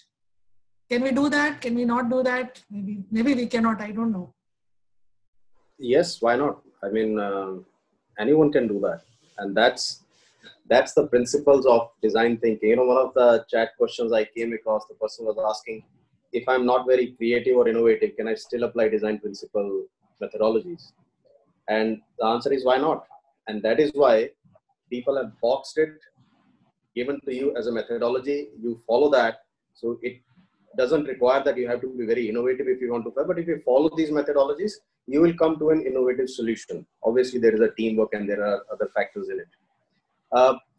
Can we do that? Can we not do that? Maybe we cannot, I don't know. Yes, why not? I mean, anyone can do that. And that's the principles of design thinking. You know, one of the chat questions I came across, the person was asking, if I'm not very creative or innovative, can I still apply design principle methodologies? And the answer is why not? And that is why people have boxed it, given to you as a methodology. You follow that. So it doesn't require that you have to be very innovative if you want to, but if you follow these methodologies, you will come to an innovative solution. Obviously, there is a teamwork and there are other factors in it.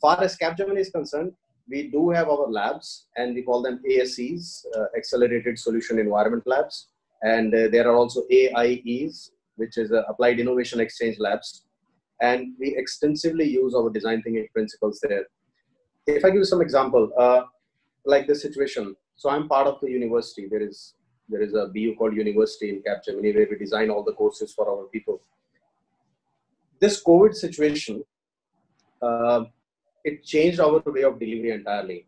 Far as Capgemini is concerned, we do have our labs and we call them ASEs, Accelerated Solution Environment Labs. And there are also AIEs, which is Applied Innovation Exchange Labs. And we extensively use our design thinking principles there. If I give you some example, like this situation. So I'm part of the university. There is a BU called University in Capgemini where we design all the courses for our people. This COVID situation, it changed our way of delivery entirely.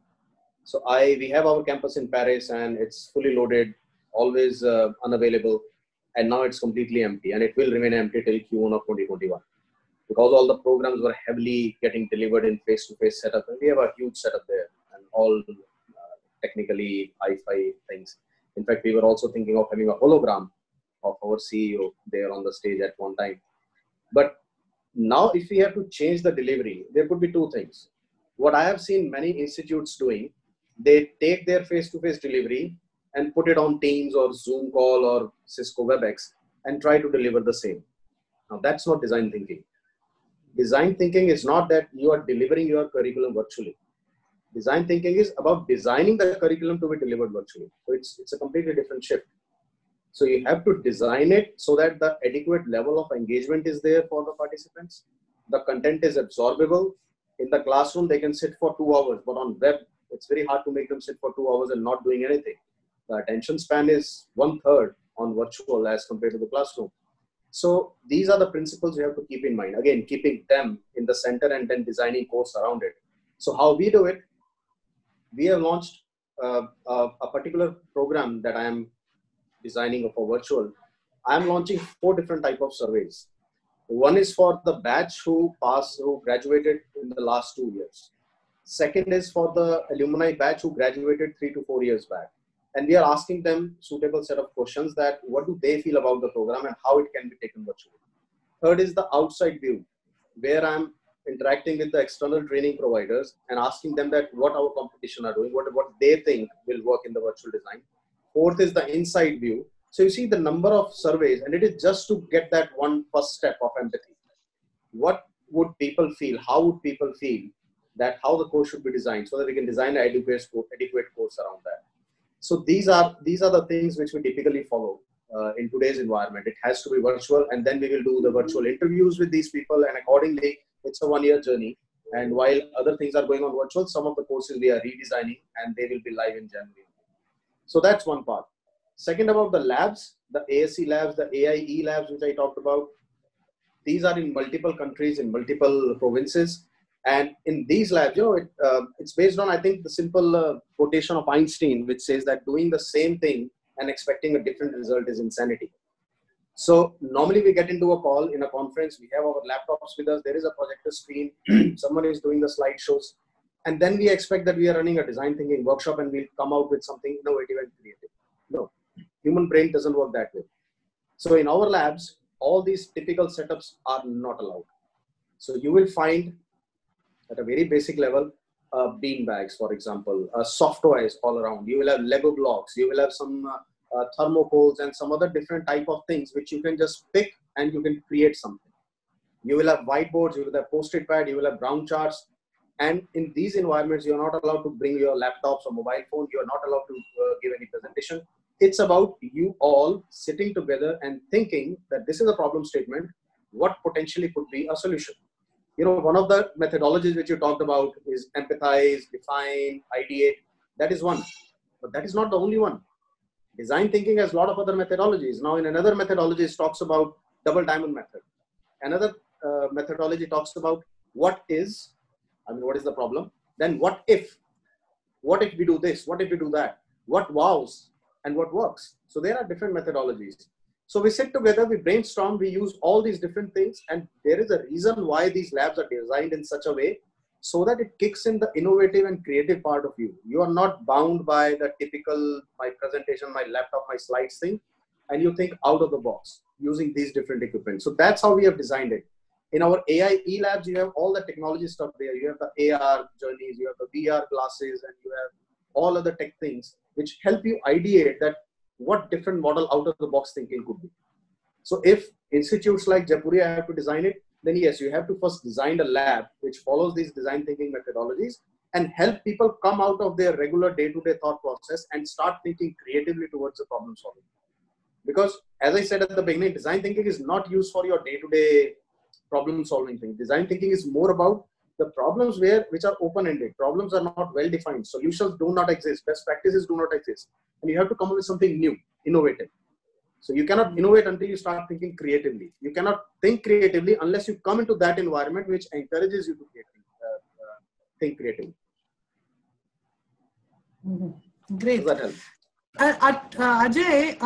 So we have our campus in Paris and it's fully loaded, always unavailable. And now it's completely empty and it will remain empty till Q1 of 2021. Because all the programs were heavily getting delivered in face-to-face setup. And we have a huge setup there and all technically hi-fi things. In fact, we were also thinking of having a hologram of our CEO there on the stage at one time. But now if we have to change the delivery, there could be two things. What I have seen many institutes doing, they take their face-to-face delivery and put it on Teams or Zoom call or Cisco WebEx and try to deliver the same. Now that's not design thinking. Design thinking is not that you are delivering your curriculum virtually. Design thinking is about designing the curriculum to be delivered virtually. So it's a completely different shift. So you have to design it so that the adequate level of engagement is there for the participants. The content is absorbable. In the classroom, they can sit for 2 hours, but on web, it's very hard to make them sit for 2 hours and not doing anything. The attention span is 1/3 on virtual as compared to the classroom. So these are the principles you have to keep in mind. Again, keeping them in the center and then designing course around it. So how we do it, we have launched a particular program that I am designing for virtual. I am launching 4 different types of surveys. One is for the batch who graduated in the last 2 years. Second is for the alumni batch who graduated 3 to 4 years back. And we are asking them suitable set of questions that what do they feel about the program and how it can be taken virtually. Third is the outside view, where I'm interacting with the external training providers and asking them that what our competition are doing, what they think will work in the virtual design. Fourth is the inside view. So you see the number of surveys, and it is just to get that one first step of empathy. What would people feel? How would people feel that how the course should be designed, so that we can design an adequate course around that. So these are the things which we typically follow in today's environment. It has to be virtual, and then we will do the virtual interviews with these people, and accordingly, it's a one-year journey. And while other things are going on virtual, some of the courses we are redesigning, and they will be live in January. So that's one part. Second, about the labs, the ASC labs, the AIE labs, which I talked about. These are in multiple countries, in multiple provinces. And in these labs, it's based on, I think, the simple quotation of Einstein, which says that doing the same thing and expecting a different result is insanity. So normally we get into a call in a conference, we have our laptops with us, there is a projector screen, someone is doing the slideshows, and then we expect that we are running a design thinking workshop and we'll come out with something innovative and creative. No, human brain doesn't work that way. So in our labs, all these typical setups are not allowed. So you will find at a very basic level, bean bags, for example, soft toys all around. You will have Lego blocks. You will have some thermocols and some other different type of things which you can just pick and you can create something. You will have whiteboards. You will have post-it pad. You will have brown charts. And in these environments, you are not allowed to bring your laptops or mobile phone. You are not allowed to give any presentation. It's about you all sitting together and thinking that this is a problem statement. What potentially could be a solution? You know, one of the methodologies which you talked about is empathize, define, ideate. That is one, but that is not the only one. Design thinking has a lot of other methodologies. Now, in another methodology, it talks about double diamond method. Another methodology talks about what is the problem? Then what if we do this? What if we do that? What wows and what works? So there are different methodologies. So we sit together, we brainstorm, we use all these different things, and there is a reason why these labs are designed in such a way so that it kicks in the innovative and creative part of you. You are not bound by the typical, my presentation, my laptop, my slides thing, and you think out of the box using these different equipment. So that's how we have designed it. In our AIE labs, you have all the technology stuff there. You have the AR journeys, you have the VR glasses, and you have all other tech things which help you ideate that what different model out of the box thinking could be. So if institutes like Jaipuria have to design it, then yes, you have to first design a lab which follows these design thinking methodologies and help people come out of their regular day-to-day thought process and start thinking creatively towards the problem solving. Because as I said at the beginning, design thinking is not used for your day-to-day problem solving thing. Design thinking is more about the problems which are open-ended. Problems are not well-defined. Solutions do not exist. Best practices do not exist. And you have to come up with something new, innovative. So you cannot innovate until you start thinking creatively. You cannot think creatively unless you come into that environment which encourages you to think creatively. Mm-hmm. Great. Does that help? Ajay,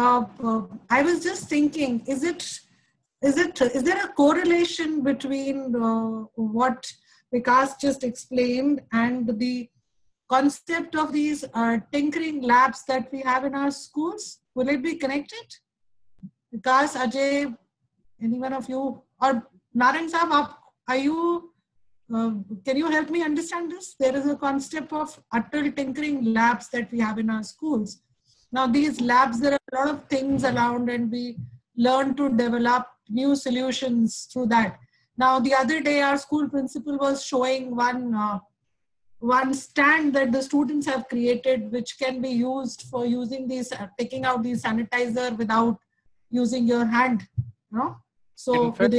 I was just thinking, is there a correlation between what Vikas just explained and the concept of these tinkering labs that we have in our schools? Will it be connected? Vikas, Ajay, any one of you, or Narang Saab, can you help me understand this? There is a concept of Atal tinkering labs that we have in our schools. Now these labs, there are a lot of things around and we learn to develop new solutions through that. Now the other day our school principal was showing one stand that the students have created which can be used for using these, taking out these sanitizer without using your hand, no? So in fact,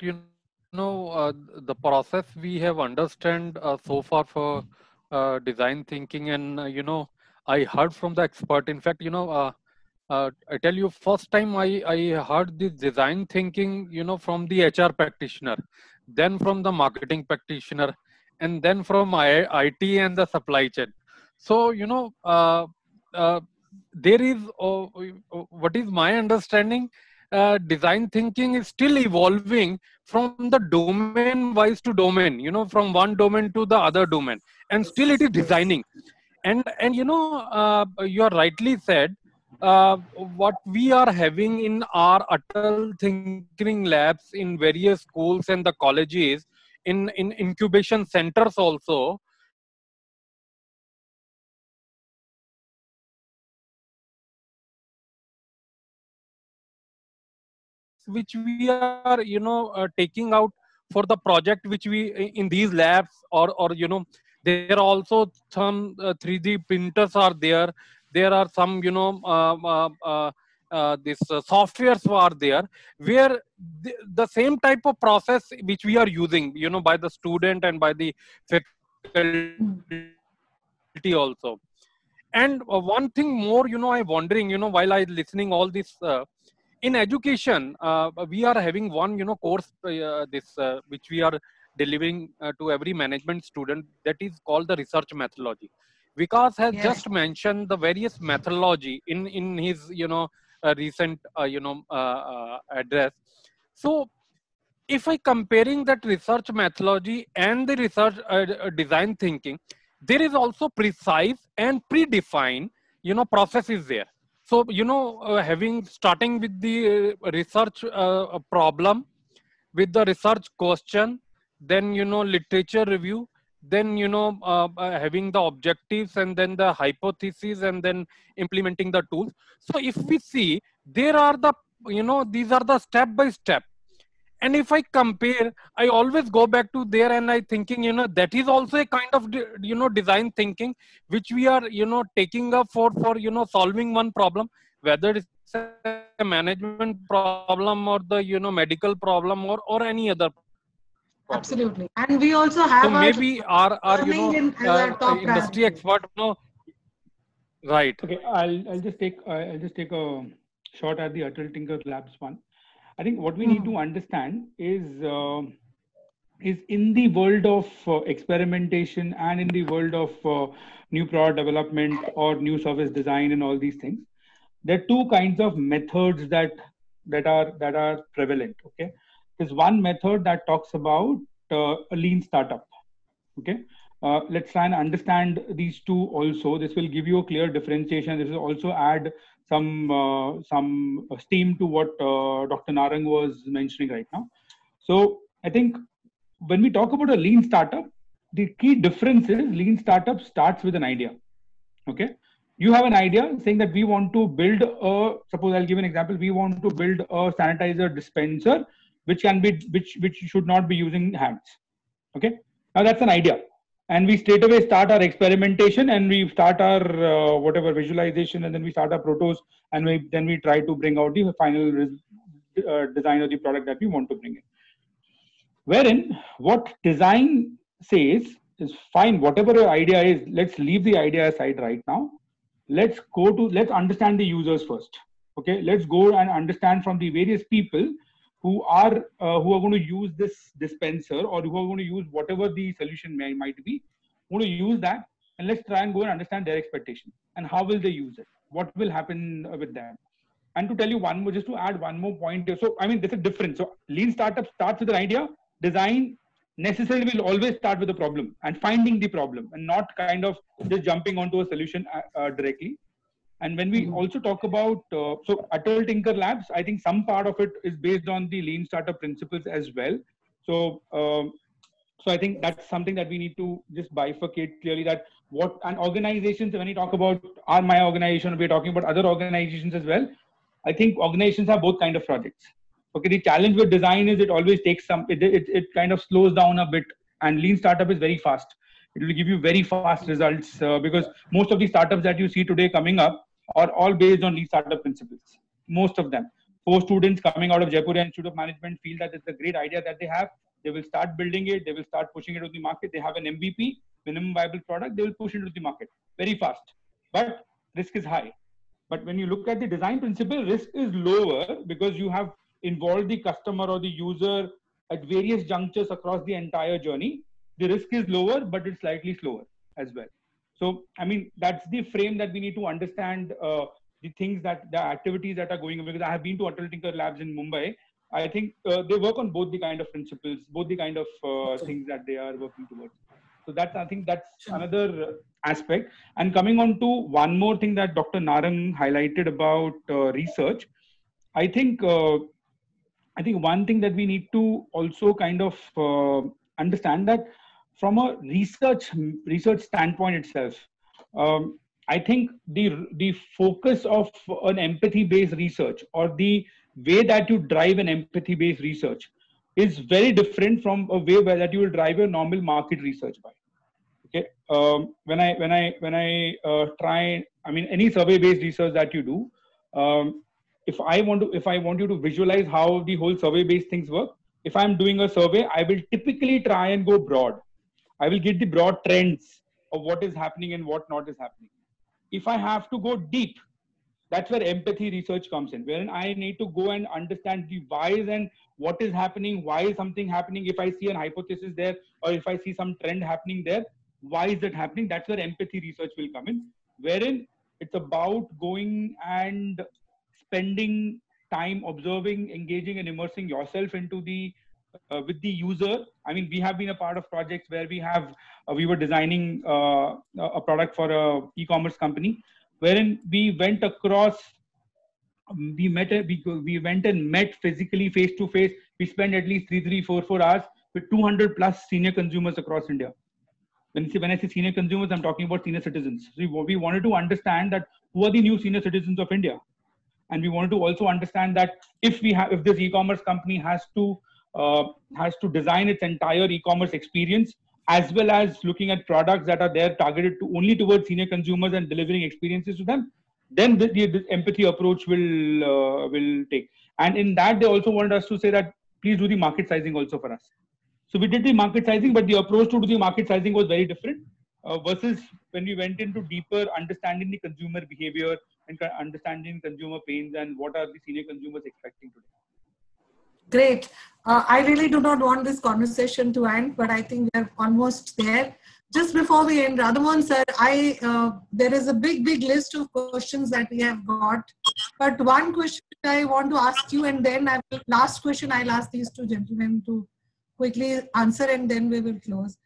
the process we have understand so far for design thinking, and I heard from the expert. In fact, I tell you, first time I heard this design thinking, from the HR practitioner, then from the marketing practitioner, and then from IT and the supply chain. So, there is, what is my understanding, design thinking is still evolving from the domain wise to domain, from one domain to the other domain, and still it is designing. And you are rightly said, what we are having in our Atal Thinking Labs in various schools and the colleges, in incubation centers also, which we are taking out for the project which we in these labs, or there are also some 3D printers are there. There are some this softwares are there, where the same type of process which we are using by the student and by the faculty also. And one thing more, I'm wondering, while I listening all this, in education, we are having one, course, which we are delivering to every management student, that is called the research methodology. Vikas has just mentioned the various methodology in his, recent, address. So, if I comparing that research methodology and the research design thinking, there is also precise and predefined, processes there. So, having starting with the research problem, with the research question, then, literature review, then, having the objectives, and then the hypothesis, and then implementing the tools. So if we see, there are the, these are the step by step. And if I compare, I always go back to there, and I thinking, that is also a kind of, design thinking, which we are, taking up for, solving one problem, whether it's a management problem or the, medical problem, or any other problem. Absolutely. And we also have so maybe our industry expert, right. Okay, I'll just take a shot at the Atal Tinker Labs one. I think what we need to understand is in the world of experimentation, and in the world of new product development or new service design and all these things, there are two kinds of methods that are prevalent. Okay, there's one method that talks about a lean startup. Okay, let's try and understand these two also. This will give you a clear differentiation. This will also add some steam to what Dr. Narang was mentioning right now. So I think when we talk about a lean startup, the key difference is lean startup starts with an idea. Okay, you have an idea saying that we want to build a, suppose I'll give an example, we want to build a sanitizer dispenser which should not be using hands. Okay, now that's an idea. And we straight away start our experimentation, and we start our whatever visualization, and then we start our protos, and then we try to bring out the final design of the product that we want to bring in. Wherein what design says is, fine, whatever your idea is, let's leave the idea aside right now. Let's understand the users first. Okay, let's go and understand from the various people who are going to use this dispenser, or who are going to use whatever the solution might be, going to use that, and let's try and go and understand their expectation and how will they use it, what will happen with them. And to tell you one more, just to add one more point here. So I mean, there's a difference. So lean startup starts with an idea. Design necessarily will always start with a problem and finding the problem, and not kind of just jumping onto a solution directly. And when we also talk about, so Atal Tinker Labs, I think some part of it is based on the lean startup principles as well. So, so I think that's something that we need to just bifurcate clearly, that what, and organizations, when you talk about my organization, we're talking about other organizations as well. I think organizations have both kind of projects. Okay, the challenge with design is it always takes it kind of slows down a bit, and lean startup is very fast. It will give you very fast results because most of the startups that you see today coming up are all based on lean startup principles. Most of them. 4 students coming out of Jaipur Institute of Management feel that it's a great idea that they have. They will start building it. They will start pushing it to the market. They have an MVP, minimum viable product. They will push it to the market very fast. But risk is high. But when you look at the design principle, risk is lower because you have involved the customer or the user at various junctures across the entire journey. The risk is lower, but it's slightly slower as well. So, I mean, that's the frame that we need to understand the things that the activities that are going on. Because I have been to Atal Tinker Labs in Mumbai. I think they work on both the kind of principles, both the kind of things that they are working towards. So that's, I think that's another aspect. And coming on to one more thing that Dr. Narang highlighted about research, I think one thing that we need to also kind of understand that from a research standpoint itself, I think the focus of an empathy-based research, or the way that you drive an empathy-based research, is very different from a way that you will drive a normal market research by. Okay, when I try, I mean, any survey-based research that you do, if I want you to visualize how the whole survey-based things work, if I'm doing a survey, I will typically try and go broad. I will get the broad trends of what is happening and what not is happening. If I have to go deep, that's where empathy research comes in, wherein I need to go and understand the whys and what is happening, why is something happening. If I see an hypothesis there, or if I see some trend happening there, why is that happening? That's where empathy research will come in, wherein it's about going and spending time observing, engaging, and immersing yourself into the with the user. I mean, we have been a part of projects where we were designing a product for a e-commerce company, wherein we went across, we went and met physically, face to face. We spent at least 4 hours with 200 plus senior consumers across India. When I say senior consumers, I'm talking about senior citizens. So we wanted to understand that who are the new senior citizens of India, and we wanted to also understand that if this e-commerce company has to design its entire e-commerce experience, as well as looking at products that are there targeted only towards senior consumers and delivering experiences to them, then the empathy approach will take. And in that, they also wanted us to say that please do the market sizing also for us. So we did the market sizing, but the approach to do the market sizing was very different versus when we went into deeper understanding the consumer behavior and understanding consumer pains and what are the senior consumers expecting today. Great. I really do not want this conversation to end, but I think we're almost there. Just before we end, Radhamohan sir, there is a big list of questions that we have got. But one question I want to ask you, and then last question I'll ask these two gentlemen to quickly answer, and then we will close.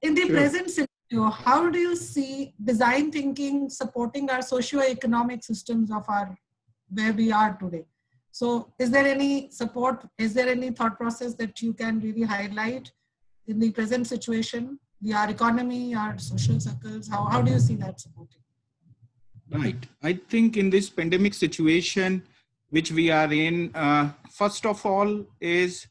In the present scenario, how do you see design thinking supporting our socio-economic systems of where we are today? So is there any support? Is there any thought process that you can really highlight in the present situation, our economy, our social circles? How do you see that supporting? Right. I think in this pandemic situation, which we are in, first of all is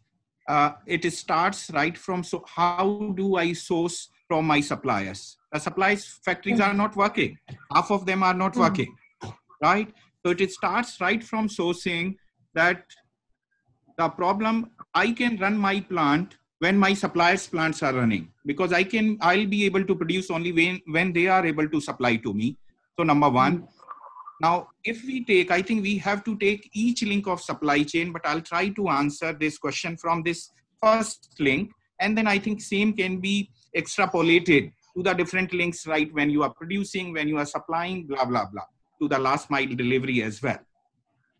it starts right from, so how do I source from my suppliers? The supplies factories are not working. Half of them are not working, right? So it starts right from sourcing. That the problem, I can run my plant when my suppliers' plants are running, because I'll be able to produce only when they are able to supply to me. So number one. Now, if we take, I think we have to take each link of supply chain, but I'll try to answer this question from this first link. And then I think same can be extrapolated to the different links, right? When you are producing, when you are supplying, blah, blah, blah, to the last mile delivery as well.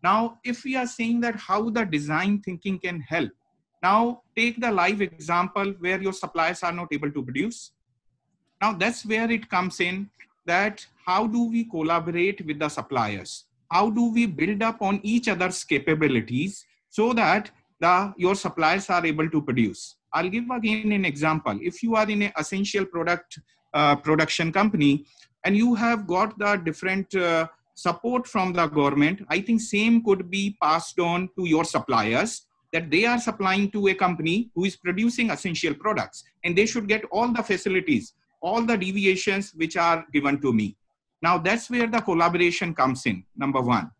Now, if we are saying that how the design thinking can help, now take the live example where your suppliers are not able to produce. Now that's where it comes in, that how do we collaborate with the suppliers? How do we build up on each other's capabilities so that your suppliers are able to produce? I'll give again an example. If you are in an essential product production company and you have got the different support from the government, I think same could be passed on to your suppliers, that they are supplying to a company who is producing essential products, and they should get all the facilities, all the deviations which are given to me. Now that's where the collaboration comes in, number one.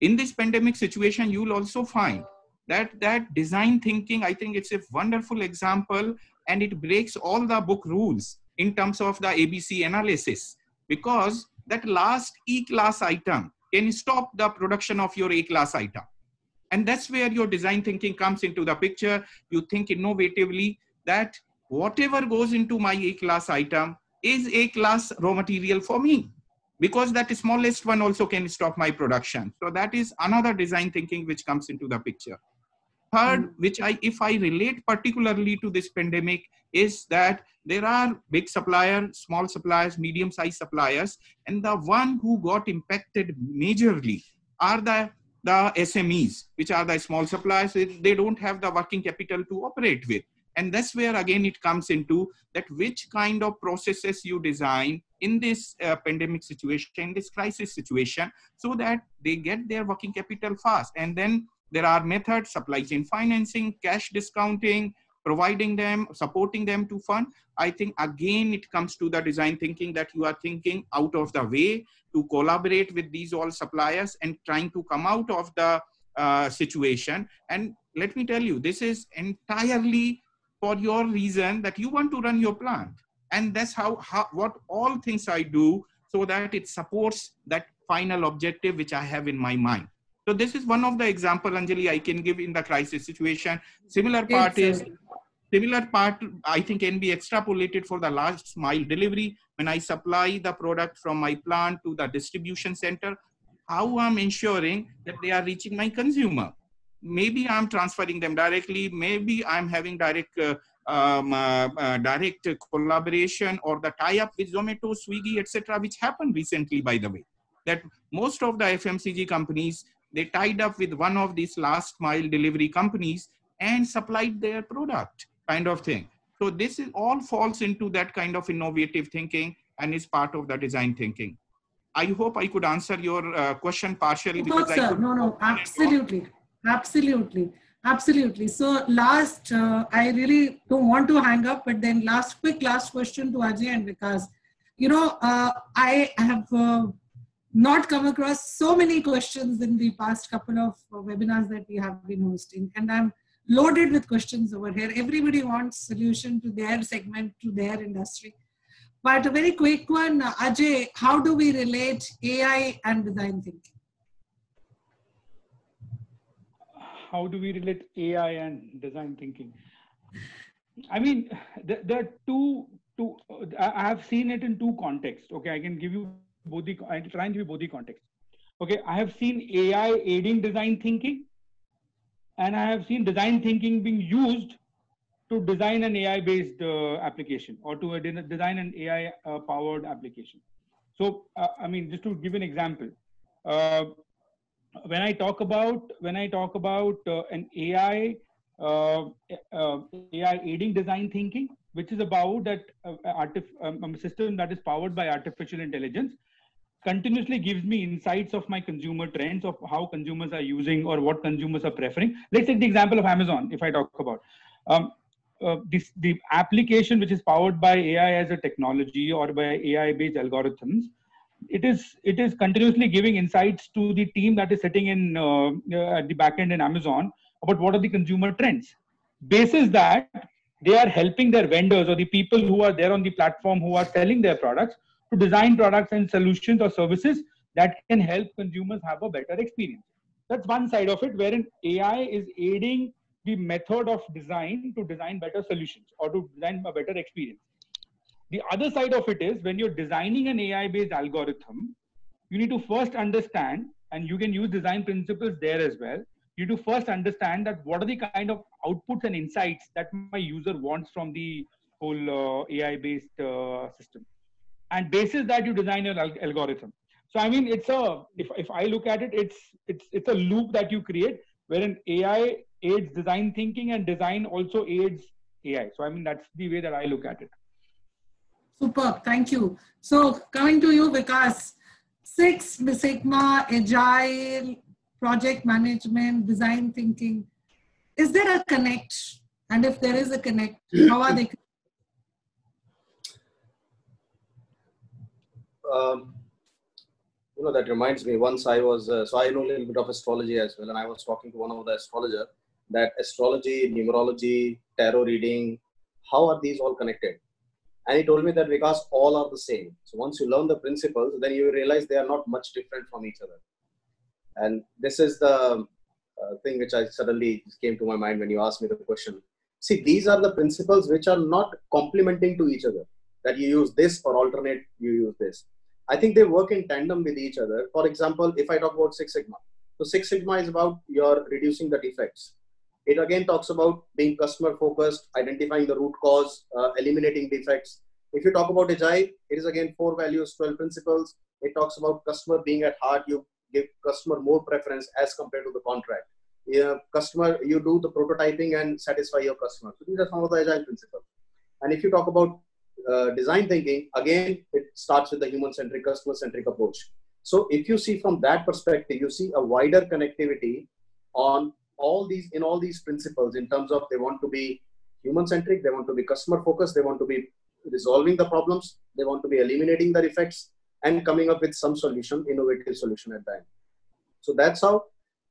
In this pandemic situation, you will also find that design thinking, I think it's a wonderful example, and it breaks all the book rules in terms of the ABC analysis, because that last E-class item can stop the production of your A-class item. And that's where your design thinking comes into the picture. You think innovatively that whatever goes into my A-class item is A-class raw material for me, because that smallest one also can stop my production. So that is another design thinking which comes into the picture. Third, which if I relate particularly to this pandemic, is that there are big suppliers, small suppliers, medium-sized suppliers, and the one who got impacted majorly are the SMEs, which are the small suppliers. They don't have the working capital to operate with. And that's where, again, it comes into that which kind of processes you design in this pandemic situation, this crisis situation, so that they get their working capital fast. And then there are methods, supply chain financing, cash discounting, providing them, supporting them to fund. I think, again, it comes to the design thinking that you are thinking out of the way to collaborate with these all suppliers and trying to come out of the situation. And let me tell you, this is entirely for your reason that you want to run your plant. And that's what all things I do, so that it supports that final objective which I have in my mind. So this is one of the example, Anjali, I can give in the crisis situation. Similar part I think can be extrapolated for the last mile delivery. When I supply the product from my plant to the distribution center, how I'm ensuring that they are reaching my consumer. Maybe I'm transferring them directly. Maybe I'm having direct collaboration or the tie-up with Zomato, Swiggy, etc., which happened recently, by the way. That most of the FMCG companies, they tied up with one of these last mile delivery companies and supplied their product, kind of thing. So this is all falls into that kind of innovative thinking and is part of the design thinking. I hope I could answer your question partially. No, absolutely. Absolutely. So last, I really don't want to hang up, but then last question to Ajay and Vikas. You know, I have not come across so many questions in the past couple of webinars that we have been hosting, and I'm loaded with questions over here. Everybody wants solution to their segment, to their industry. But a very quick one, Ajay, how do we relate AI and design thinking? How do we relate AI and design thinking? I mean, there are two. I have seen it in two contexts. Okay, I can give you both I try and give you both the context. Okay, I have seen AI aiding design thinking, and I have seen design thinking being used to design an AI-based application or to design an AI-powered application. So, I mean, just to give an example. When I talk about an AI aiding design thinking, which is about that a system that is powered by artificial intelligence, continuously gives me insights of my consumer trends, of how consumers are using or what consumers are preferring. Let's take the example of Amazon. If I talk about the application which is powered by AI as a technology or by AI-based algorithms, it is continuously giving insights to the team that is sitting in at the back end in Amazon about what are the consumer trends. Basis that, they are helping their vendors or the people who are there on the platform who are selling their products to design products and solutions or services that can help consumers have a better experience. That's one side of it, wherein AI is aiding the method of design to design better solutions or to design a better experience. The other side of it is when you're designing an AI-based algorithm, you need to first understand, and you can use design principles there as well. You need to first understand that what are the kind of outputs and insights that my user wants from the whole AI-based system. And basis that you design your algorithm. So I mean, it's if I look at it, it's a loop that you create wherein AI aids design thinking and design also aids AI. So I mean, that's the way that I look at it. Superb, thank you. So coming to you, Vikas, Six Sigma, Agile, project management, design thinking. Is there a connect? And if there is a connect, how are they? You know, that reminds me, once I was, so I know a little bit of astrology as well, and I was talking to one of the astrologer that astrology, numerology, tarot reading, how are these all connected? And he told me that because all are the same. So once you learn the principles, then you realize they are not much different from each other. And this is the thing which I suddenly came to my mind when you asked me the question. See, these are the principles which are not complementing to each other. That you use this or alternate, you use this. I think they work in tandem with each other. For example, if I talk about Six Sigma. So Six Sigma is about your reducing the defects. It again talks about being customer focused, identifying the root cause, eliminating defects. If you talk about Agile, it is again 4 values, 12 principles. It talks about customer being at heart. You give customer more preference as compared to the contract. Customer, you do the prototyping and satisfy your customer. So these are some of the Agile principles. And if you talk about design thinking, again, it starts with the human-centric, customer-centric approach. So if you see from that perspective, you see a wider connectivity on all these principles in terms of they want to be human-centric, they want to be customer-focused, they want to be resolving the problems, they want to be eliminating the defects and coming up with some solution, innovative solution at the end. So that's how.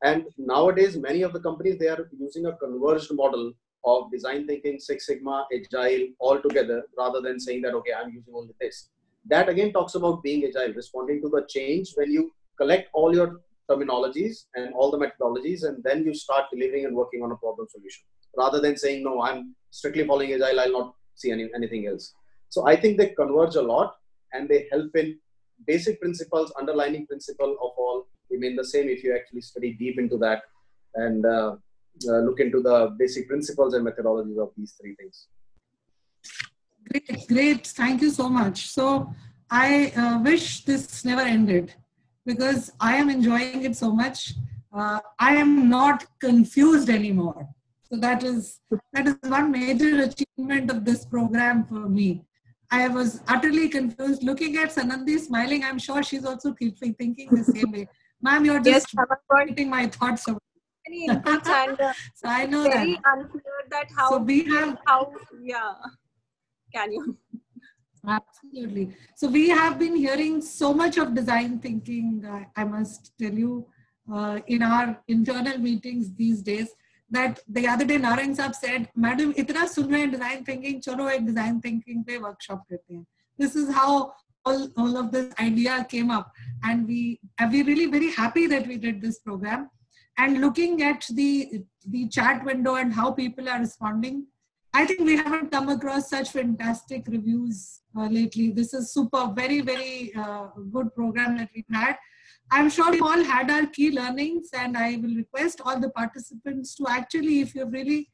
And nowadays, many of the companies, they are using a converged model of design thinking, Six Sigma, Agile all together, rather than saying that, okay, I'm using only this. That again talks about being Agile, responding to the change when you collect all your terminologies and all the methodologies, and then you start delivering and working on a problem solution, rather than saying, no, I'm strictly following Agile, I'll not see anything else. So I think they converge a lot and they help in basic principles, underlining principle of all remain the same if you actually study deep into that and look into the basic principles and methodologies of these 3 things. Great, great. Thank you so much. So I wish this never ended because I am enjoying it so much. I am not confused anymore. So that is one major achievement of this program for me. I was utterly confused. Looking at Sanandhi smiling, I'm sure she's also thinking the same way. Ma'am, you're just getting my thoughts away. Any inputs and so I know very unclear that how so we have can you absolutely. So we have been hearing so much of design thinking. I must tell you, in our internal meetings these days. That the other day Narang Saab said, "Madam, itna sun rahe hain design thinking, chalo ek design thinking pe workshop karte hain." This is how all of this idea came up, and we're really very happy that we did this program. And looking at the chat window and how people are responding, I think we haven't come across such fantastic reviews lately. This is super, very, very good program that we've had. I'm sure we all had our key learnings, and I will request all the participants to actually, if you really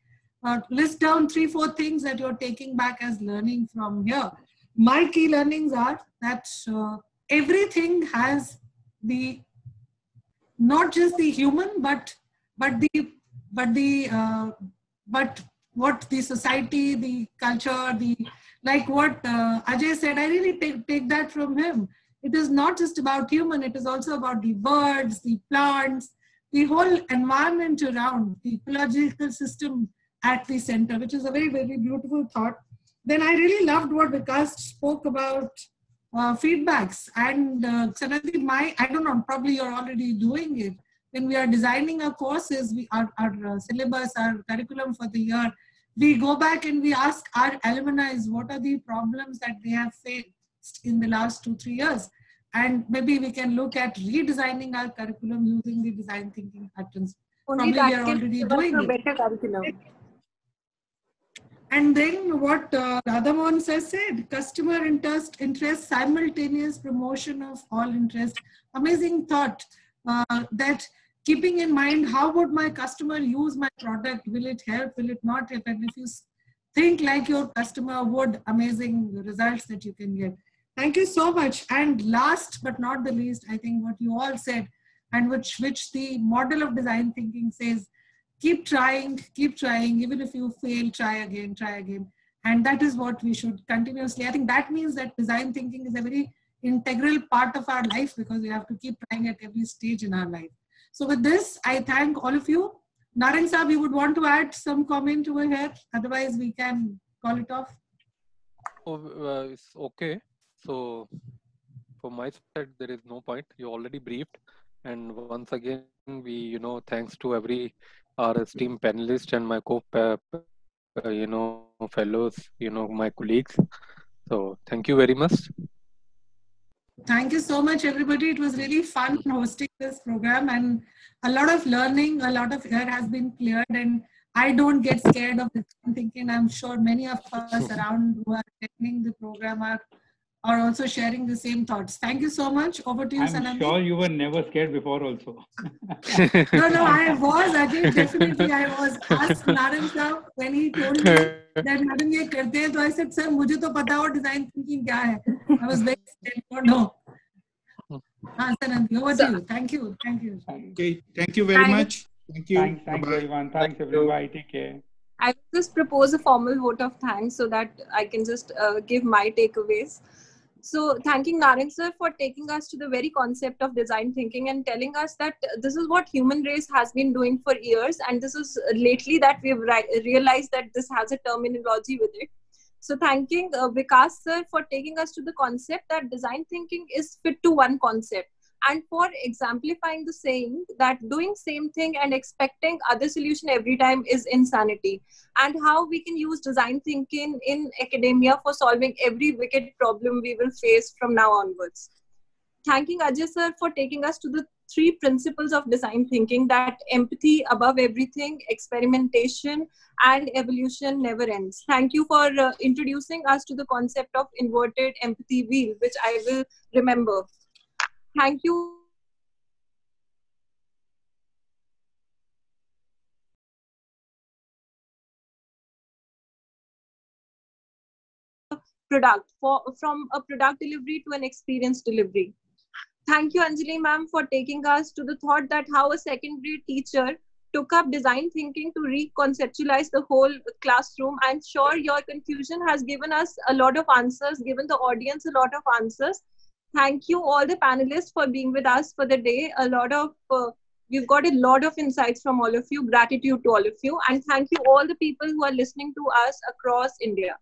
list down 3-4 things that you're taking back as learning from here. My key learnings are that everything has not just the human, but what the society, the culture, like what Ajay said, I really take that from him. It is not just about human, it is also about the birds, the plants, the whole environment around, the ecological system at the center, which is a very, very beautiful thought. Then I really loved what Vikas spoke about feedbacks. And Sanandhi, I don't know, probably you're already doing it. When we are designing our courses, our syllabus, our curriculum for the year, we go back and we ask our alumni what are the problems that they have faced in the last 2-3 years, and maybe we can look at redesigning our curriculum using the design thinking patterns. Only probably we are already doing it. Better curriculum. And then what Radhamohan said, customer interest, simultaneous promotion of all interest. Amazing thought that keeping in mind how would my customer use my product? Will it help? Will it not help? And if you think like your customer would, amazing results that you can get. Thank you so much. And last but not the least, I think what you all said, and which the model of design thinking says, keep trying, even if you fail, try again. And that is what we should continuously, I think that means that design thinking is a very integral part of our life because we have to keep trying at every stage in our life. So with this, I thank all of you. Narang Saab, you would want to add some comment over here? Otherwise, we can call it off. Oh, it's okay. So, for my side, there is no point. You already briefed. And once again, we, thanks to our esteemed panelists and my fellows, my colleagues. So, thank you very much. Thank you so much, everybody. It was really fun hosting this program, and a lot of learning, a lot of air has been cleared, and I don't get scared of design thinking. I'm sure many of us around who are attending the program are are also sharing the same thoughts. Thank you so much. Over to you, I'm Sanandhi. sure you were never scared before also. No, I was, Ajay, definitely I was. Asked Narang sir when he told me that madam ye karte hain, so I said, sir, mujhe to pata ho design thinking kya hai. I was very scared. No. Sanandhi, over to you. Thank you. Okay, thank you very much. Thank you. Thanks everyone. Thanks everyone. Bye. Take care. I will just propose a formal vote of thanks so that I can just give my takeaways. So thanking Narang sir for taking us to the very concept of design thinking and telling us that this is what human race has been doing for years, and this is lately that we've realized that this has a terminology with it. So thanking Vikas sir for taking us to the concept that design thinking is fit to one concept, and for exemplifying the saying that doing same thing and expecting other solution every time is insanity, and how we can use design thinking in academia for solving every wicked problem we will face from now onwards. Thanking Ajay sir for taking us to the 3 principles of design thinking, that empathy above everything, experimentation, and evolution never ends. Thank you for introducing us to the concept of inverted empathy wheel, which I will remember. Thank you. From a product delivery to an experience delivery. Thank you, Anjali ma'am, for taking us to the thought that how a secondary teacher took up design thinking to reconceptualize the whole classroom. I'm sure your confusion has given us a lot of answers, given the audience a lot of answers. Thank you all the panelists for being with us for the day. We've got a lot of insights from all of you. Gratitude to all of you. And thank you all the people who are listening to us across India.